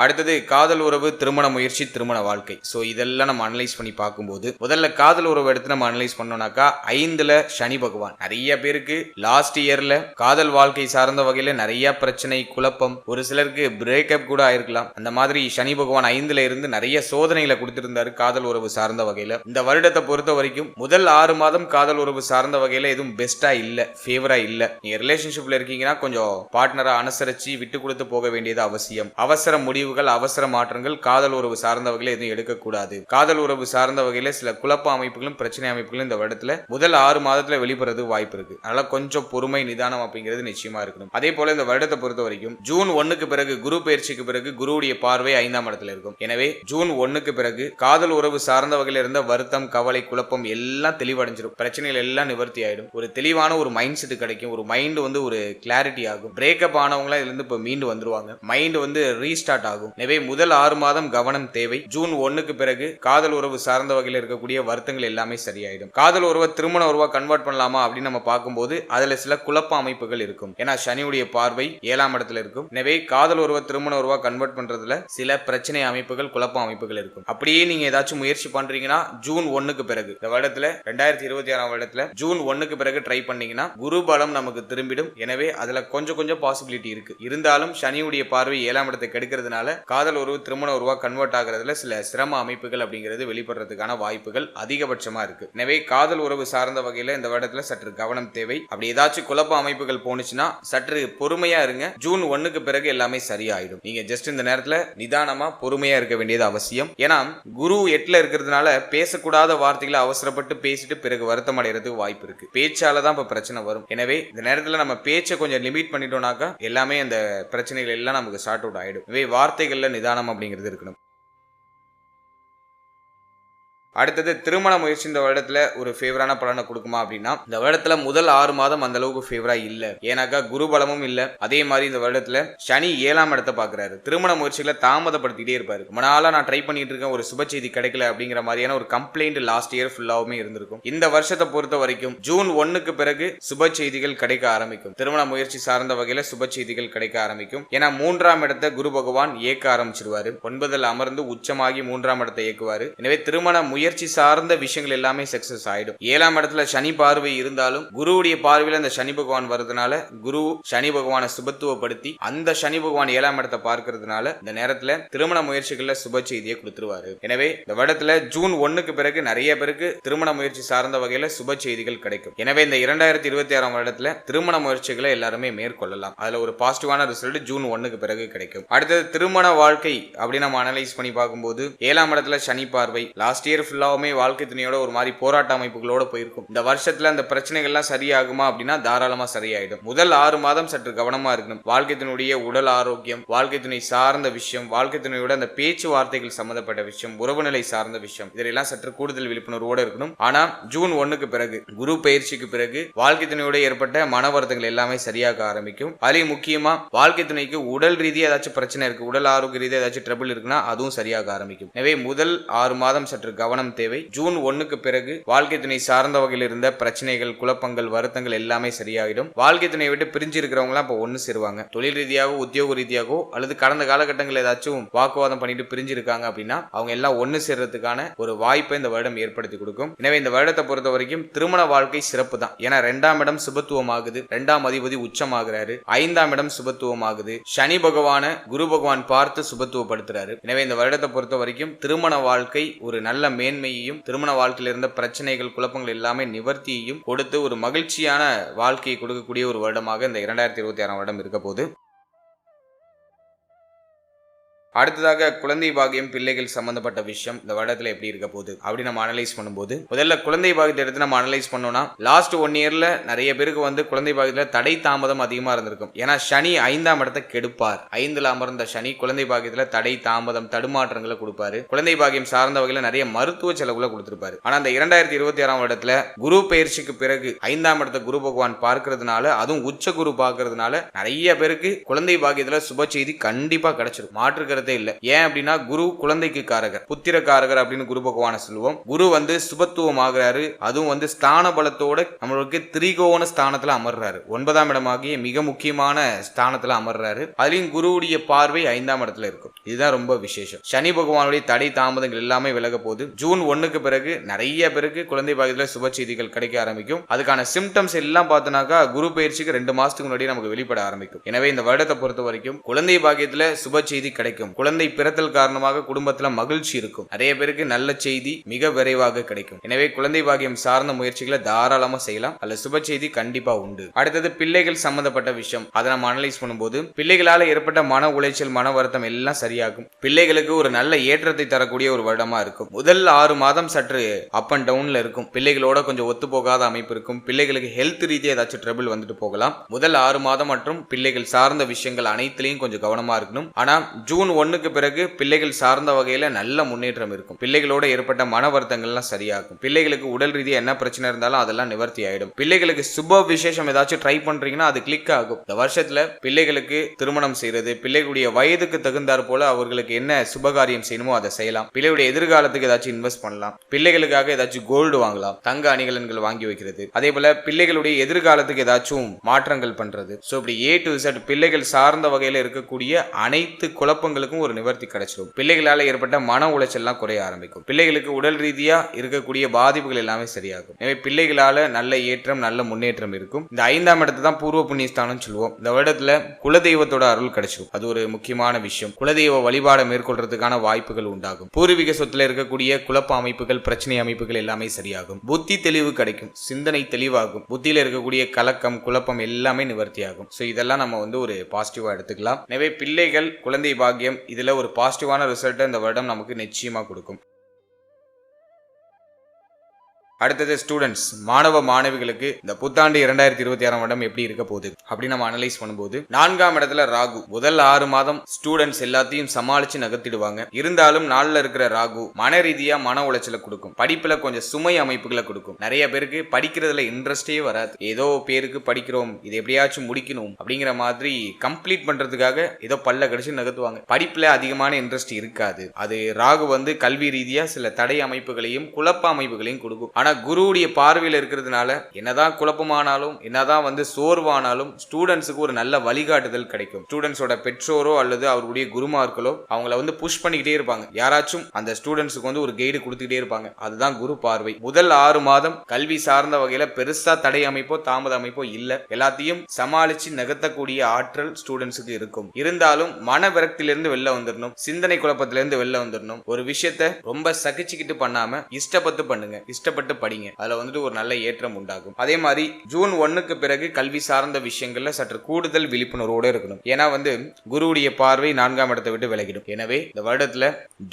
அடுத்தது காதல் உறவு, திருமண முயற்சி, திருமண வாழ்க்கை. ஸோ இதெல்லாம் நம்ம அனலைஸ் பண்ணி பார்க்கும்போது முதல்ல காதல் உறவு எடுத்து நம்ம அனலைஸ் பண்ணோம்னாக்கா 5ல சனி பகவான். நிறைய பேருக்கு லாஸ்ட் இயர்ல காதல் வாழ்க்கை சார்ந்த வகையில நிறைய பிரச்சனை, குழப்பம், ஒரு சிலருக்கு பிரேக்கப் கூட ஆயிருக்கலாம். அந்த மாதிரி சனி பகவான் 5ல இருந்து நிறைய சோதனைகளை கொடுத்திருந்தாரு காதல் உறவு சார்ந்த வகையில. இந்த வருடத்தை பொறுத்த வரைக்கும் முதல் 6 மாதம் காதல் உறவு சார்ந்த வகையில எதுவும் பெஸ்டா இல்ல, ஃபேவரா இல்ல. நீங்க ரிலேஷன்ஷிப்ல இருக்கீங்கன்னா கொஞ்சம் பார்ட்னரா அனுசரிச்சு விட்டு கொடுத்து போக வேண்டியது அவசியம். அவசர முடிவுகள், அவசர மாற்றங்கள் காதல் உறவு சார்ந்த வகையில எதுவும் எடுக்கக்கூடாது. காதல் உறவு சார்ந்த வகையில சில குழப்ப அமைப்புகளும் பிரச்சனை அமைப்புகளும் இந்த வருடத்துல முதல் 6 மாதத்துல வெளிப்படுறது வாய்ப்பு இருக்கு. அதனால கொஞ்சம் பொறுமை, நிதானம் அப்படிங்கிறது நிச்சயமா இருக்கணும். அதே போல இந்த வருடத்தை பொறுத்த வரைக்கும் ஜூன் 1க்கு பிறகு குரு பயிற்சிக்கு பிறகு குருவுடைய பார்வை 5ஆம் இடத்துல இருக்கும். எனவே ஜூன் 1க்கு பிறகு காதல் உறவு சார்ந்த வகையில இருந்த வருத்தம், கவலை, குழப்பம் எல்லாம் தெளிவடைஞ்சிடும். பிரச்சனைகள் எல்லாம் நிவர்த்தி ஆயிடும். ஒரு தெளிவான ஒரு மைண்ட் செட் கிடைக்கும். ஒரு மைண்ட் ஒரு கிளாரிட்டி ஆகும். பிரேக்கப் ஆனவங்களா இதுல இருந்து இப்ப மீண்டு வந்துருவாங்க. மைண்ட் ரீஸ்டார்ட் ஆகும். எனவே முதல் 6 மாதம் கவனம் தேவை. ஜூன் 1க்கு பிறகு காதல் உறவு சார்ந்த வகையில் இருக்கக்கூடிய வருத்தங்கள் எல்லாமே சரியாயிடும். காதல் உறவை திருமண உறவா கன்வெர்ட் பண்ணலாமா அப்படின்னு நம்ம பார்க்கும்போது அதுல சில குழப்ப அமைப்புகள் இருக்கும். ஏன்னா சனியுடைய பார்வை 7ஆம் இடத்துல இருக்கும். எனவே காதல் உறவை திருமண உறவா கன்வெர்ட் பண்றதுல சில பிரச்சனை அமைப்புகள், குழப்ப அமைப்புகள் இருக்கும். அப்படியே நீங்க ஏதாச்சும் முயற்சி பண்றீங்கன்னா ஜூன் 1க்கு பிறகு இந்த வருடத்துல 2026ஆம் வருடத்துல ஜூன் 1க்கு பிறகு ட்ரை பண்ணீங்கன்னா குரு பலம் நமக்கு திரும்பிடும். எனவே அதுல கொஞ்சம் பாசிபிலிட்டி இருக்கு. இருந்தாலும் சனியுடைய பார்வை 7ஆம் இடத்தை கெடுக்கிறதுனால காதல் உறவு திருமண உறவா கன்வெர்ட் ஆகிறதுல சில சிரம அமைப்புகள் அப்படிங்கிறது வெளிப்படுறதுக்கான வாய்ப்புகள் அதிகபட்சமா இருக்கு. எனவே காதல் உறவு சார்ந்த வகையில இந்த வருடத்துல சற்று கவனம் தேவை. அப்படி ஏதாச்சும் குழப்ப அமைப்புகள் போனுச்சுன்னா சற்று பொறுமையா இருங்க. ஜூன் 1க்கு பிறகு எல்லாமே சரியாயிடும். நீங்க ஜஸ்ட் இந்த நேரத்துல நிதானமா பொறுமையா இருக்க வேண்டியது அவசியம். ஏன்னா குரு 8ல இருக்கிறதுனால பேசக்கூடாத வார்த்தைகளை அவசரப்பட்டு பேசிட்டு பிறகு வருத்தம் அடைகிறதுக்கு வாய்ப்பு இருக்கு. பேச்சால தான் இப்ப பிரச்சனை வரும். எனவே இந்த நேரத்துல நம்ம பேச்சை கொஞ்சம் லிமிட் பண்ணிட்டோம்னாக்கா எல்லாமே அந்த பிரச்சனைகள் எல்லாம் நமக்கு சார்ட் அவுட் ஆயிடும். இவை வார்த்தைகள்ல நிதானம் அப்படிங்கிறது இருக்கணும். அடுத்தது திருமண முயற்சி இந்த வருடத்துல ஒரு ஃபேவரான பலனை கொடுக்குமா அப்படின்னா இந்த வருடத்துல முதல் 6 மாதம் அந்த அளவுக்கு ஃபேவரா இல்ல. ஏன்னாக்கா குரு பலமும் இல்ல. அதே மாதிரி இந்த வருடத்துல சனி 7ஆம் இடத்தை பாக்குறாரு. திருமண முயற்சிகளை தாமதப்படுத்திட்டே இருப்பாரு. ரொம்ப நாளா நான் ட்ரை பண்ணிட்டு இருக்கேன், ஒரு சுப செய்தி கிடைக்கல அப்படிங்கிற மாதிரியான ஒரு கம்ப்ளைண்ட் லாஸ்ட் இயர் ஃபுல்லாவுமே இருந்திருக்கும். இந்த வருஷத்தை பொறுத்த வரைக்கும் ஜூன் 1க்கு பிறகு சுப செய்திகள் கிடைக்க ஆரம்பிக்கும். திருமண முயற்சி சார்ந்த வகையில சுப செய்திகள் கிடைக்க ஆரம்பிக்கும். ஏன்னா 3ஆம் இடத்தை குரு பகவான் இயக்க ஆரம்பிச்சிருவாரு. 9ல் அமர்ந்து உச்சமாகி 3ஆம் இடத்தை இயக்குவாரு. எனவே திருமண முயற்சி சார்ந்த விஷயங்கள் எல்லாமே சக்சஸ் ஆயிடும். 7ஆம் இடத்துல சனி பார்வை இருந்தாலும் குருவுடைய பார்வையில அந்த சனி பகவான் வருதுனால குரு சனி பகவானை சுபத்துவப்படுத்தி அந்த சனி பகவான் 7ஆம் இடத்தை பார்க்கிறதுனால இந்த நேரத்துல திருமண முயற்சிகள்ல சுப செய்தியை கொடுத்துருவாரு. எனவே இந்த வருடத்துல ஜூன் 1க்கு பிறகு நிறைய பேருக்கு திருமண முயற்சி சார்ந்த வகையில சுப செய்திகள் கிடைக்கும். எனவே இந்த 2026ஆம் வருடத்துல திருமண முயற்சிகளை எல்லாருமே மேற்கொள்ளலாம். அதுல ஒரு பாசிட்டிவான ரிசல்ட் ஜூன் 1க்கு பிறகு கிடைக்கும். அடுத்தது திருமண வாழ்க்கை அப்படி நம்ம அனலைஸ் பண்ணி பார்க்கும்போது 7ஆம் இடத்துல சனி பார்வை லாஸ்ட் இயர் ஃபுல்லாவுமே வாழ்க்கை துணையோட ஒரு மாதிரி போராட்ட அமைப்புகளோட போயிருக்கும். இந்த வருஷத்துல அந்த பிரச்சனைகள்லாம் சரியாகுமா அப்படின்னா தாராளமா சரியாயிடும். முதல் 6 மாதம் சற்று கவனமா இருக்கணும். வாழ்க்கை துணையுடைய உடல் ஆரோக்கியம், வாழ்க்கை துணை சார்ந்த விஷயம், வாழ்க்கை துணையோட அந்த பேச்சுவார்த்தைகள் சம்பந்தப்பட்ட விஷயம், உறவுநிலை சார்ந்த விஷயம், இதெல்லாம் சற்று கூடுதல் விழிப்புணர்வோட இருக்கணும். ஆனா ஜூன் 1க்கு பிறகு குரு பயிற்சிக்கு பிறகு வாழ்க்கை துணையோட ஏற்பட்ட மன வருத்தங்கள் எல்லாமே சரியாக ஆரம்பிக்கும். அதுலயும் முக்கியமா வாழ்க்கை துணைக்கு உடல் ரீதியா ஏதாச்சும் பிரச்சனை இருக்கு, உடல் ஆரோக்கிய ரீதியா ஏதாச்சும் ட்ரபிள் இருக்குன்னா அதுவும் சரியாக ஆரம்பிக்கும். எனவே முதல் 6 மாதம் சற்று கவனம் தேவை. ஜூன் 1க்கு பிறகு வாழ்க்கை துணை சார்ந்த வகையில் இருந்த பிரச்சனைகள், குழப்பங்கள், வருத்தங்கள் எல்லாமே சரியாயிடும். வாழ்க்கை துணையை விட்டு பிரிஞ்சு இருக்கிறவங்க இப்ப ஒண்ணு சேருவாங்க. தொழில் ரீதியாகவோ உத்தியோக ரீதியாகவோ அல்லது கடந்த காலகட்டங்கள் ஏதாச்சும் வாக்குவாதம் பண்ணிட்டு பிரிஞ்சு இருக்காங்க அப்படின்னா அவங்க எல்லாம் ஒண்ணு சேர்றதுக்கான ஒரு வாய்ப்பை இந்த வருடம் ஏற்படுத்தி கொடுக்கும். எனவே இந்த வருடத்தை பொறுத்த வரைக்கும் திருமண வாழ்க்கை சிறப்பு தான். ஏன்னா 2ஆம் இடம் சுபத்துவம் ஆகுது, 2ஆம் அதிபதி உச்சமாகிறாரு, 5ஆம் இடம் சுபத்துவம் ஆகுது, சனி பகவான குரு பகவான் பார்த்து சுபத்துவப்படுத்துறாரு. எனவே இந்த வருடத்தை பொறுத்த வரைக்கும் திருமண வாழ்க்கை ஒரு நல்ல மேன்மையையும் திருமண வாழ்க்கையில் இருந்த பிரச்சனைகள், குழப்பங்கள் எல்லாமே நிவர்த்தியையும் கொடுத்து ஒரு மகிழ்ச்சியான வாழ்க்கையை கொடுக்கக்கூடிய ஒரு வருடமாக இந்த 2026ஆம் வருடம் இருக்க போது. அடுத்ததாக குழந்தை பாகியம், பிள்ளைகள் சம்பந்தப்பட்ட விஷயம் இந்த வருடத்துல எப்படி இருக்க போகுது அப்படி நம்ம அனலைஸ் பண்ணும்போது முதல்ல குழந்தை பாகியத்தை எடுத்து நம்ம அனலைஸ் பண்ணோம்னா லாஸ்ட் 1 இயர்ல நிறைய பேருக்கு குழந்தை பாகியத்துல தடை தாமதம் அதிகமா இருந்திருக்கும். ஏன்னா சனி 5ஆம் இடத்தை கெடுப்பார். 5ல் அமர்ந்த சனி குழந்தை பாகியத்துல தடை தாமதம் தடுமாற்றங்களை கொடுப்பாரு. குழந்தை பாகியம் சார்ந்த வகையில நிறைய மருத்துவ செலவுகளை கொடுத்திருப்பாரு. ஆனா அந்த 2026ஆம் வருடத்துல குரு பயிற்சிக்கு பிறகு 5ஆம் இடத்தை குரு பகவான் பார்க்கிறதுனால, அதுவும் உச்ச குரு பார்க்கிறதுனால நிறைய பேருக்கு குழந்தை பாகியத்துல சுப செய்தி கண்டிப்பா கிடைச்சிடும். மாற்றுக்கிறது சொல்றதே இல்லை. ஏன் அப்படின்னா குரு குழந்தைக்கு காரகர், புத்திர காரகர் அப்படின்னு குரு பகவானை சொல்லுவோம். குரு சுபத்துவம் ஆகிறாரு, அதுவும் ஸ்தான பலத்தோட நம்மளுக்கு திரிகோண ஸ்தானத்துல அமர்றாரு, 9ஆம் இடமாகிய மிக முக்கியமான ஸ்தானத்துல அமர்றாரு. அதுலயும் குருவுடைய பார்வை 5ஆம் இடத்துல இருக்கும். இதுதான் ரொம்ப விசேஷம். சனி பகவானுடைய தடை தாமதங்கள் எல்லாமே விலக போகுது. ஜூன் 1க்கு பிறகு நிறைய பேருக்கு குழந்தை பாக்கியத்துல சுப செய்திகள் கிடைக்க ஆரம்பிக்கும். அதுக்கான சிம்டம்ஸ் எல்லாம் பார்த்தோம்னாக்கா குரு பயிற்சிக்கு 2 மாசத்துக்கு முன்னாடி நமக்கு வெளிப்பட ஆரம்பிக்கும். எனவே இந்த வருடத்தை பொறுத்த வரைக்கும் குழந்தை பாக்கியத்துல சுப செய்தி கிடைக்கும். குழந்தை பிறத்தல் காரணமாக குடும்பத்துல மகிழ்ச்சி இருக்கும். நிறைய பேருக்கு நல்ல செய்தி மிக விரைவாக கிடைக்கும். எனவே குழந்தை பாக்கியம் சார்ந்த முயற்சிகளை தாராளமா செய்யலாம். அல்ல சுப செய்தி கண்டிப்பா உண்டு. அடுத்தது பிள்ளைகள் சம்பந்தப்பட்ட விஷயம். அதை நம்ம அனலைஸ் பண்ணும்போது பிள்ளைகளால ஏற்பட்ட மன உளைச்சல், மன வருத்தம் எல்லாம் சரியாகும். பிள்ளைகளுக்கு ஒரு நல்ல ஏற்றத்தை தரக்கூடிய ஒரு வருடமா இருக்கும். முதல் 6 மாதம் சற்று அப் அண்ட் டவுன்ல இருக்கும். பிள்ளைகளோட கொஞ்சம் ஒத்து போகாத அமைப்பு இருக்கும். பிள்ளைகளுக்கு ஹெல்த் ரீதியா ஏதாச்சும் ட்ரபிள் வந்துட்டு போகலாம். முதல் 6 மாதம் மற்றும் பிள்ளைகள் சார்ந்த விஷயங்கள் அனைத்திலையும் கொஞ்சம் கவனமா இருக்கணும். ஆனா ஜூன் 1க்கு பிறகு பிள்ளைகள் சார்ந்த வகையில நல்ல முன்னேற்றம் இருக்கும். பிள்ளைகளோட ஏற்பட்ட மன வருத்தங்கள்லாம் சரியாகும். பிள்ளைகளுக்கு உடல் ரீதியா என்ன பிரச்சனை இருந்தாலும் அதெல்லாம் நிவர்த்தி ஆயிடும். பிள்ளைகளுக்கு சுப விசேஷம் ஏதாச்சும் ட்ரை பண்றீங்கன்னா அது கிளிக் ஆகும். இந்த வருஷத்துல பிள்ளைகளுக்கு திருமணம் செய்யறது, பிள்ளைகளுடைய வயதுக்கு தகுந்தாற் போல அவர்களுக்கு என்ன சுபகாரியம் செய்யணுமோ அதை செய்யலாம். பிள்ளைகளுடைய எதிர்காலத்துக்கு ஏதாச்சும் இன்வெஸ்ட் பண்ணலாம். பிள்ளைகளுக்காக ஏதாச்சும் கோல்டு வாங்கலாம், தங்க அணிகலன்கள் வாங்கி வைக்கிறது. அதே போல பிள்ளைகளுடைய எதிர்காலத்துக்கு ஏதாச்சும் மாற்றங்கள் பண்றது. சோ இப்படி A to Z பிள்ளைகள் சார்ந்த வகையில இருக்கக்கூடிய அனைத்து குழப்பங்களுக்கும் ஒரு நிவர்த்தி கிடைச்சிடும். பிள்ளைகளால ஏற்பட்ட மன உளைச்சல்லாம் குறைய ஆரம்பிக்கும். பிள்ளைகளுக்கு உடல் ரீதியா இருக்கக்கூடிய பாதிப்புகள் எல்லாமே சரியாகும். எனவே பிள்ளைகளால நல்ல ஏற்றம், நல்ல முன்னேற்றம் இருக்கும். இந்த 5ஆம் இடத்தை தான் பூர்வ புண்ணியஸ்தானம் சொல்லுவோம். இந்த வருடத்துல குலதெய்வத்தோட அருள் கிடைச்சிடும். அது ஒரு முக்கியமான விஷயம். குலதெய்வ வழிபாடை மேற்கொள்றதுக்கான வாய்ப்புகள் உண்டாகும். பூர்வீக சொத்துல இருக்கக்கூடிய குழப்ப அமைப்புகள், பிரச்சனை அமைப்புகள் எல்லாமே சரியாகும். புத்தி தெளிவு கிடைக்கும், சிந்தனை தெளிவாகும். புத்தியில இருக்கக்கூடிய கலக்கம், குழப்பம் எல்லாமே நிவர்த்தி ஆகும். சோ இதெல்லாம் நம்ம ஒரு பாசிட்டிவா எடுத்துக்கலாம். எனவே பிள்ளைகள், குழந்தை பாக்கியம் இதுல ஒரு பாசிட்டிவான ரிசல்ட் இந்த வருடம் நமக்கு நிச்சயமா கொடுக்கும். அடுத்தது ஸ்டூடெண்ட்ஸ், மாணவ மாணவிகளுக்கு இந்த புத்தாண்டு 2026 வருடம் எப்படி இருக்க போகுது அப்படின்னு நம்ம அனலைஸ் பண்ணும்போது 4ஆம் இடத்துல ராகு. முதல் 6 மாதம் ஸ்டூடெண்ட்ஸ் எல்லாத்தையும் சமாளிச்சு நகர்த்திடுவாங்க. இருந்தாலும் நாள்ல இருக்கிற ராகு மன ரீதியா மன உளைச்சலை கொடுக்கும். படிப்புல கொஞ்சம் சுமை அமைப்புகளை கொடுக்கும். நிறைய பேருக்கு படிக்கிறதுல இன்ட்ரெஸ்டே வராது. ஏதோ பேருக்கு படிக்கிறோம், இது எப்படியாச்சும் முடிக்கணும் அப்படிங்கிற மாதிரி கம்ப்ளீட் பண்றதுக்காக ஏதோ பல்ல கடிச்சு நகர்த்துவாங்க. படிப்புல அதிகமான இன்ட்ரெஸ்ட் இருக்காது. அது ராகு கல்வி ரீதியா சில தடை அமைப்புகளையும் குழப்ப அமைப்புகளையும் கொடுக்கும். ஆனா குருவுடைய பார்வையில் இருக்கிறதுனால என்னதான் குழப்பமானாலும், என்னதான் சோர்வானாலும் ஸ்டூடெண்ட்ஸுக்கு ஒரு நல்ல வழிகாட்டுதல் கிடைக்கும். ஸ்டூடெண்ட்ஸோட பெற்றோரோ அல்லது அவருடைய குருமார்களோ அவங்கள புஷ் பண்ணிக்கிட்டே இருப்பாங்க. யாராச்சும் அந்த ஸ்டூடெண்ட்ஸுக்கு ஒரு கைடு கொடுத்துக்கிட்டே இருப்பாங்க. அதுதான் குரு பார்வை. முதல் 6 மாதம் கல்வி சார்ந்த வகையில பெருசா தடை அமைப்போ தாமத அமைப்போ இல்ல. எல்லாத்தையும் சமாளிச்சு நகர்த்தக்கூடிய ஆற்றல் ஸ்டூடெண்ட்ஸுக்கு இருக்கும். இருந்தாலும் மன விரக்தியிலிருந்து வெளில வந்துடணும், சிந்தனை குழப்பத்திலிருந்து வெளில வந்துடணும். ஒரு விஷயத்த ரொம்ப சகிச்சுக்கிட்டு பண்ணாம இஷ்டப்பட்டு பண்ணுங்க, இஷ்டப்பட்டு படிங்க. அதுல ஒரு நல்ல ஏற்றம் உண்டாகும். அதே மாதிரி ஜூன் 1க்கு பிறகு கல்வி சார்ந்த விஷயங்கள்ல சற்று கூடுதல் விழிப்புணர்வோடு இருக்கணும். ஏன்னா குருவுடைய பார்வை 4ஆம் இடத்தை விட்டு விலகிடும். எனவே இந்த வருடத்துல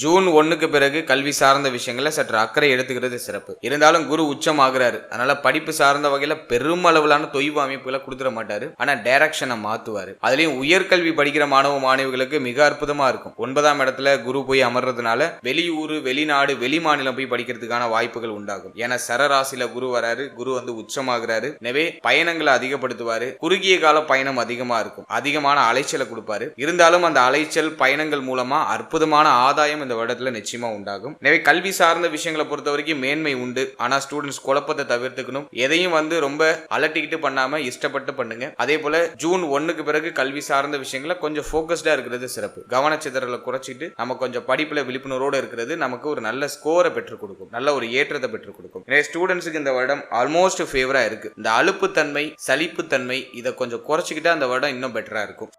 ஜூன் 1க்கு பிறகு கல்வி சார்ந்த விஷயங்கள்ல சற்று அக்கறை எடுத்துக்கிறது சிறப்பு. இருந்தாலும் குரு உச்சம் ஆகுறாரு. அதனால படிப்பு சார்ந்த வகையில பெரும் அளவிலான தொய்வு அமைப்புகளை கொடுத்துட மாட்டாரு. ஆனா டைரக்ஷனை மாத்துவாரு. அதுலயும் உயர்கல்வி படிக்கிற மாணவ மாணவிகளுக்கு மிக அற்புதமா இருக்கும். 9ஆம் இடத்துல குரு போய் அமர்றதுனால வெளியூர், வெளிநாடு, வெளி மாநிலம் போய் படிக்கிறதுக்கான வாய்ப்புகள் உண்டாகும். ஏன்னா சரராசில குரு வராரு. குரு உச்சமாகிறாரு. எனவே பயணங்களை அதிகப்படுத்துவாரு. குறுகிய கால பயணம் அதிகமா இருக்கும். அதிகமான அலைச்சலை கொடுப்பாரு. இருந்தாலும் அந்த அலைச்சல் பயணங்கள் மூலமா அற்புதமான ஆதாயம் இந்த வருடத்துல நிச்சயமா உண்டாகும். எனவே கல்வி சார்ந்த விஷயங்களை பொறுத்த வரைக்கும் மேன்மை உண்டு. ஆனா ஸ்டூடெண்ட்ஸ் குழப்பத்தை தவிர்த்துக்கணும். எதையும் ரொம்ப அலட்டிக்கிட்டு பண்ணாம இஷ்டப்பட்டு பண்ணுங்க. அதே போல ஜூன் 1க்கு பிறகு கல்வி சார்ந்த விஷயங்களை கொஞ்சம் போக்கஸ்டா இருக்கிறது சிறப்பு. கவனச்சிதறலை குறைச்சிட்டு நம்ம கொஞ்சம் படிப்புல விழிப்புணர்வோடு இருக்கிறது நமக்கு ஒரு நல்ல ஸ்கோரை பெற்றுக் கொடுக்கும், நல்ல ஒரு ஏற்றத்தை பெற்றுக் கொடுக்கும். ஸ்டூடெண்ட்ஸுக்கு இந்த வருடம் ஆல்மோஸ்ட் ஃபேவரா இருக்கு. இந்த அலுப்பு தன்மை, சலிப்பு தன்மை இதை கொஞ்சம் குறைச்சிக்கிட்டா அந்த வருடம் இன்னும் பெட்டரா இருக்கும்.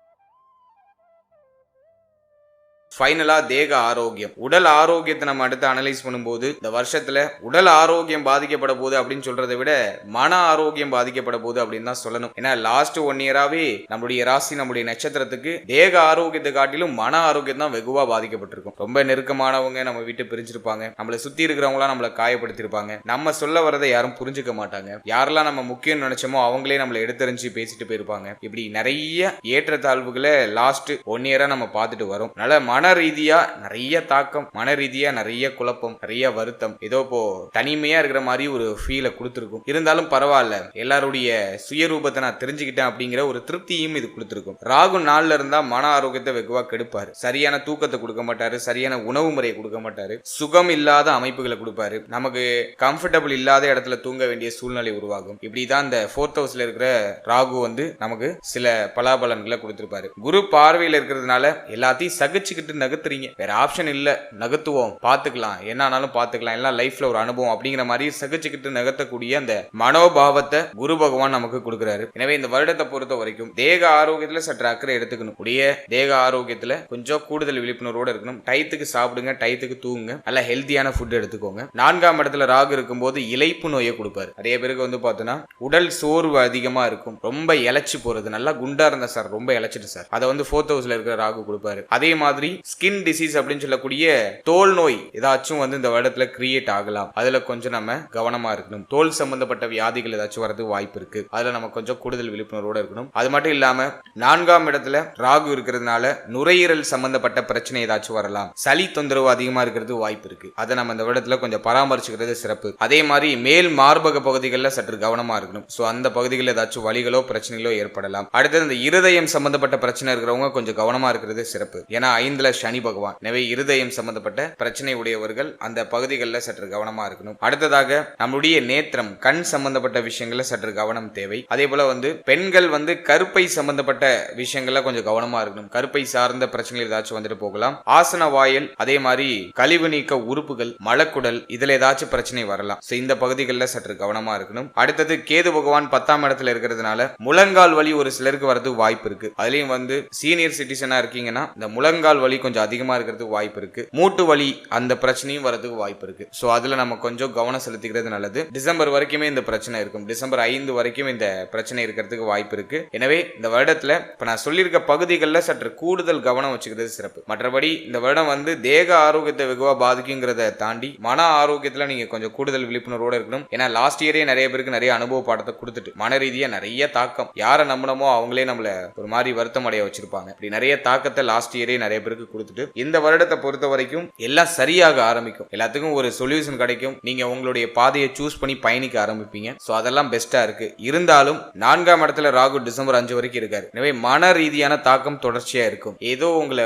ஃபைனலா தேக ஆரோக்கியம், உடல் ஆரோக்கியத்தை நம்ம அடுத்து அனலைஸ் பண்ணும்போது இந்த வருஷத்துல உடல் ஆரோக்கியம் பாதிக்கப்பட போகுது அப்படின்னு சொல்றதை விட மன ஆரோக்கியம் பாதிக்கப்பட போகுது அப்படின்னு தான் சொல்லணும். ஏன்னா லாஸ்ட் 1 இயராவே நம்மளுடைய ராசி, நம்மளுடைய நட்சத்திரத்துக்கு தேக ஆரோக்கியத்தை காட்டிலும் மன ஆரோக்கியம் தான் வெகுவா பாதிக்கப்பட்டிருக்கும். ரொம்ப நெருக்கமானவங்க நம்ம வீட்டு பிரிஞ்சிருப்பாங்க. நம்மளை சுத்தி இருக்கிறவங்களாம் நம்மளை காயப்படுத்திருப்பாங்க. நம்ம சொல்ல வரதை யாரும் புரிஞ்சுக்க மாட்டாங்க. யாரெல்லாம் நம்ம முக்கியம் நினைச்சோமோ அவங்களே நம்மளை எடுத்தறிஞ்சு பேசிட்டு போயிருப்பாங்க. இப்படி நிறைய ஏற்றத்தாழ்வுகளை லாஸ்ட் 1 இயரா நம்ம பார்த்துட்டு வரோம். நல்ல மன மன ரீதியா நிறைய தாக்கம், மன ரீதியா நிறைய குழப்பம், நிறைய வருத்தம், ஏதோ இப்போ தனிமையா இருக்கிற மாதிரி ஒரு ஃபீலை கொடுத்துருக்கும். இருந்தாலும் பரவாயில்ல, எல்லாருடைய சுயரூபத்தை நான் தெரிஞ்சுக்கிட்டேன் அப்படிங்கிற ஒரு திருப்தியும் இது கொடுத்துருக்கும். ராகு நாள்ல இருந்தா மன ஆரோக்கியத்தை வெகுவா கெடுப்பாரு. சரியான தூக்கத்தை கொடுக்க மாட்டாரு, சரியான உணவு முறையை கொடுக்க மாட்டாரு, சுகம் இல்லாத அமைப்புகளை கொடுப்பாரு, நமக்கு கம்ஃபர்டபுள் இல்லாத இடத்துல தூங்க வேண்டிய சூழ்நிலை உருவாகும். இப்படிதான் இந்த 4th ஹவுஸ்ல இருக்கிற ராகு நமக்கு சில பலாபலன்களை கொடுத்திருப்பாரு. குரு பார்வையில் இருக்கிறதுனால எல்லாத்தையும் சகிச்சுக்கிட்டு நகர்த்துறீங்க, வேற ஆப்ஷன் இல்ல, நகர்த்துவோம், பாத்துக்கலாம், என்ன ஆனாலும் பாத்துக்கலாம், எல்லாம் லைஃப்ல ஒரு அனுபவம் அப்படிங்கிற மாதிரி சகிச்சுக்கிட்டு நகர்த்தக்கூடிய அந்த மனோபாவத்தை குரு பகவான் நமக்கு கொடுக்கிறாரு. எனவே இந்த வருடத்தை பொறுத்த வரைக்கும் தேக ஆரோக்கியத்துல சற்று அக்கறை எடுத்துக்கணும். உடைய தேக ஆரோக்கியத்துல கொஞ்சம் கூடுதல் விழிப்புணர்வோட இருக்கணும். டயத்துக்கு சாப்பிடுங்க, டயத்துக்கு தூங்குங்க, நல்ல ஹெல்த்தியான ஃபுட் எடுத்துக்கோங்க. 4ஆம் இடத்துல ராகு இருக்கும்போது இளைப்பு நோயை கொடுப்பாரு. நிறைய பேருக்கு பார்த்தோன்னா உடல் சோர்வு அதிகமா இருக்கும், ரொம்ப இழைச்சு போறது, நல்லா குண்டா இருந்த சார் ரொம்ப இழைச்சிட்டு சார், அதை 4th ஹவுஸ்ல இருக்கிற ராகு கொடுப்பாரு. அதே மாதிரி ஸ்கின் டிசீஸ் அப்படின்னு சொல்லக்கூடிய தோல் நோய் ஏதாச்சும் இந்த வருடத்துல கிரியேட் ஆகலாம், அதுல கொஞ்சம் நம்ம கவனமா இருக்கணும். தோல் சம்பந்தப்பட்ட வியாதிகள் ஏதாச்சும் வரது வாய்ப்பு இருக்கு, அதுல நம்ம கொஞ்சம் கூடுதல் விழிப்புணர்வோட இருக்கணும். அது மட்டும் இல்லாம 4ஆம் இடத்துல ராகு இருக்கிறதுனால நுரையீரல் சம்பந்தப்பட்ட பிரச்சனை ஏதாச்சும் வரலாம், சளி தொந்தரவு அதிகமா இருக்கிறது வாய்ப்பு இருக்கு, அதை நம்ம இந்த வருடத்துல கொஞ்சம் பராமரிச்சுக்கிறது சிறப்பு. அதே மாதிரி மேல் மார்பக பகுதிகளில் சற்று கவனமா இருக்கணும். சோ அந்த பகுதிகளில் ஏதாச்சும் வலிகளோ பிரச்சனைகளோ ஏற்படலாம். அடுத்தது இந்த இருதயம் சம்பந்தப்பட்ட பிரச்சனை இருக்கிறவங்க கொஞ்சம் கவனமா இருக்கிறது சிறப்பு. ஏன்னா 5ல சனி பகவான், எனவே இருதயம் சம்பந்தப்பட்ட பிரச்சனை உடையவர்கள் அந்த பகுதிகளில் சற்று கவனமா இருக்கணும். அடுத்ததாக நம்முடைய நேத்திரம், கண் சம்பந்தப்பட்ட விஷயங்கள்ல சற்று கவனம் தேவை. அதே போல பெண்கள் கருப்பை சம்பந்தப்பட்ட விஷயங்கள்ல கொஞ்சம் கவனமா இருக்கணும். கருப்பை சார்ந்த பிரச்சனைகள் ஏதாச்சும் வந்துட்டு போகலாம். ஆசன வாயில், அதே மாதிரி கழிவு நீக்க உறுப்புகள், மலக்குடல், இதுல ஏதாச்சும் பிரச்சனை வரலாம். இந்த பகுதிகளில் சற்று கவனமா இருக்கணும். அடுத்தது கேது பகவான் 10ஆம் இடத்துல இருக்கிறதுனால முழங்கால் வலி ஒரு சிலருக்கு வரது வாய்ப்பு இருக்கு. அதுலயும் சீனியர் சிட்டிசனா இருக்கீங்கன்னா இந்த முழங்கால் வலி கொஞ்சம் அதிகமா இருக்கிறதுக்கு வாய்ப்பு இருக்கு. மூட்டு வலி அந்த பிரச்சனையும் வரதுக்கு வாய்ப்பு இருக்கு. சோ அதுல நம்ம கொஞ்சம் கவனம் செலுத்திக்கிறது நல்லது. டிசம்பர் வரைக்குமே இந்த பிரச்சனை இருக்கும். டிசம்பர் 5 வரைக்கும் இந்த பிரச்சனை இருக்கிறதுக்கு வாய்ப்பு இருக்கு. எனவே இந்த வருடத்துல இப்ப நான் சொல்லியிருக்க பகுதிகளில் சற்று கூடுதல் கவனம் வச்சுக்கிறது சிறப்பு. மற்றபடி இந்த வருடம் தேக ஆரோக்கியத்தை வெகுவா பாதிக்குங்கிறத தாண்டி மன ஆரோக்கியத்துல நீங்க கொஞ்சம் கூடுதல் விழிப்புணர்வோட இருக்கணும். ஏன்னா லாஸ்ட் இயரே நிறைய பேருக்கு நிறைய அனுபவ பாடத்தை கொடுத்துட்டு மன ரீதியா நிறைய தாக்கம், யாரை நம்பினமோ அவங்களே நம்மள ஒரு மாதிரி வருத்தம் அடைய வச்சிருப்பாங்க. இப்படி நிறைய தாக்கத்தை லாஸ்ட் இயரே நிறைய பேருக்கு கொடுத்துட்டு இந்த வருடத்தை பொறுத்த வரைக்கும் எல்லாம் சரியாக ஆரம்பிக்கும். எல்லாத்துக்கும் ஒரு சொல்யூஷன் கிடைக்கும். நீங்க உங்களுடைய பாதையை சூஸ் பண்ணி பயணிக்க ஆரம்பிப்பீங்க. சோ அதெல்லாம் பெஸ்டா இருக்கு. இருந்தாலும் 4ஆம் இடத்துல ராகு டிசம்பர் 5 வரைக்கும் இருக்காரு. எனவே மன ரீதியான தாக்கம் தொடர்ச்சியா இருக்கும். ஏதோ உங்களை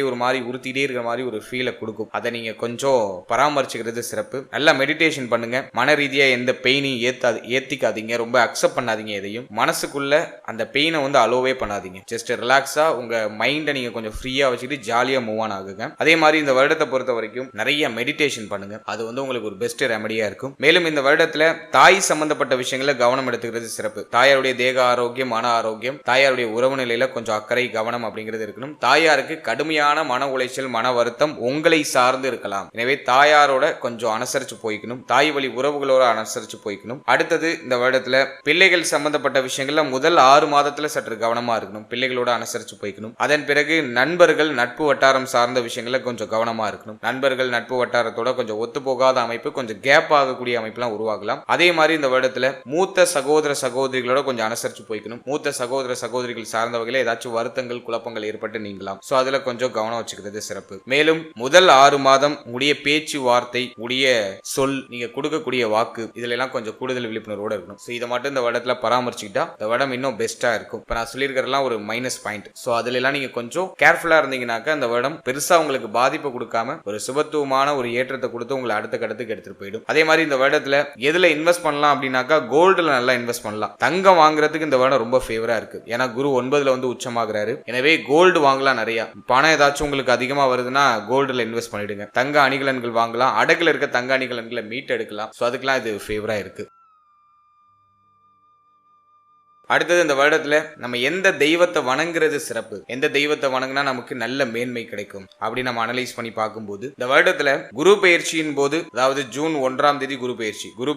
ஒரு மாதிரி உறுத்திட்டே இருக்கிற மாதிரி ஒரு ஃபீலை கொடுக்கும். அதை நீங்க கொஞ்சம் பராமரிச்சுக்கிறது சிறப்பு. நல்லா மெடிடேஷன் பண்ணுங்க. மன ரீதியா எந்த பெயினையும் ஏத்திக்காதீங்க, ரொம்ப அக்செப்ட் பண்ணாதீங்க. எதையும் மனசுக்குள்ள அந்த பெயினை அலோவே பண்ணாதீங்க. ஜஸ்ட் ரிலாக்ஸா உங்க மைண்டை நீங்க கொஞ்சம் ஃப்ரீயா வச்சுட்டு ஜாலியா மூவ் ஆன் ஆகுங்க. அதே மாதிரி இந்த வருடத்தை பொறுத்த வரைக்கும் நிறைய மெடிடேஷன் பண்ணுங்க. அது உங்களுக்கு ஒரு பெஸ்ட் ரெமடியா இருக்கும். மேலும் இந்த வருடத்துல தாய் சம்பந்தப்பட்ட விஷயங்களை கவனம் எடுத்துக்கிறது சிறப்பு. தாயாருடைய தேக ஆரோக்கியம், மன ஆரோக்கியம், தாயாருடைய உறவு நிலையில கொஞ்சம் அக்கறை கவனம் அப்படிங்கிறது இருக்கணும். தாயாருக்கு கடுமையான மன உளைச்சல், மன வருத்தம் உங்களை சார்ந்து இருக்கலாம். எனவே தாயாரோட கொஞ்சம் அனுசரிச்சு போய்க்கணும். தாய் வழி உறவுகளோட அனுசரிச்சு போய்க்கணும். அடுத்தது இந்த வருடத்துல பிள்ளைகள் சம்பந்தப்பட்ட விஷயங்கள்ல முதல் 6 மாதத்துல சற்று கவனமா இருக்கணும். பிள்ளைகளோட அனுசரிச்சு போய்க்கணும். அதன் பிறகு நண்பர்கள், நட்பு வட்டாரம் சார்ந்த விஷயங்கள்ல கொஞ்சம் கவனமா இருக்கணும். நண்பர்கள், நட்பு வட்டாரத்தோட கொஞ்சம் ஒத்து போகாத அமைப்பு, கொஞ்சம் கேப் ஆகக்கூடிய அமைப்புலாம் உருவாகலாம். அதே மாதிரி இந்த வருடத்துல மூத்த சகோதர சகோதரிகளோட கொஞ்சம் அனுசரிச்சு போய்க்கணும். மூத்த சகோதர சகோதரிகள் சார்ந்த வகையில ஏதாச்சும் வருத்தங்கள், குழப்பங்கள் ஏற்பட்டு நீங்கலாம். சோ அதுல கொஞ்சம் கவனம் வச்சுக்கிறது சிறப்பு. மேலும் முதல் 6 மாதம் உடைய பேச்சு வார்த்தை, உடைய சொல், நீங்க கொடுக்கக்கூடிய வாக்கு, இதுல எல்லாம் கொஞ்சம் கூடுதல் விழிப்புணர்வோட இருக்கணும். சோ இதை மட்டும் இந்த வருடத்துல பராமரிச்சுக்கிட்டா இந்த வருடம் இன்னும் பெஸ்டா இருக்கும். இப்ப நான் சொல்லியிருக்கிறதெல்லாம் ஒரு மைனஸ் பாயிண்ட். சோ அதுல எல்லாம் நீங்க கொஞ்சம் கேர்ஃபுல்லா இருந்தீங்கன்னாக்கா அந்த வருடம் பெருசா உங்களுக்கு பாதிப்பு கொடுக்காம ஒரு சுபத்துவமான ஒரு ஏற்றத்தை கொடுத்து உங்களை அடுத்த கடத்துக்கு எடுத்துட்டு போயிடும். அதே மாதிரி இந்த வருடத்துல எதுல இன்வெஸ்ட் பண்ணலாம் அப்படின்னாக்கா கோல்டுல நல்லா இன்வெஸ்ட் பண்ணலாம். தங்கம் வாங்குறதுக்கு இந்த வருடம் ரொம்ப ஃபேவரா இருக்கு. ஏன்னா குரு 9ல உச்சமாகிறாரு. எனவே கோல்டு வாங்கலாம். நிறைய பணம் ஏதாச்சும் உங்களுக்கு அதிகமா வருதுன்னா கோல்டுல இன்வெஸ்ட் பண்ணிடுங்க. தங்க அணிகலன்கள் வாங்கலாம். அடகுல இருக்க தங்க அணிகலன்களை மீட் எடுக்கலாம். சோ அதுக்கெல்லாம் இது ஃபேவரா இருக்கு. அடுத்தது இந்த வருடத்துல நம்ம எந்த தெய்வத்தை வணங்குறது சிறப்பு, எந்த தெய்வத்தை வணங்கினா நமக்கு நல்ல மேன்மை கிடைக்கும் அப்படி நம்ம அனலைஸ் பண்ணி பார்க்கும்போது இந்த வருடத்துல குரு பெயர்ச்சியின் போது, அதாவது ஜூன் 1ஆம் தேதி குரு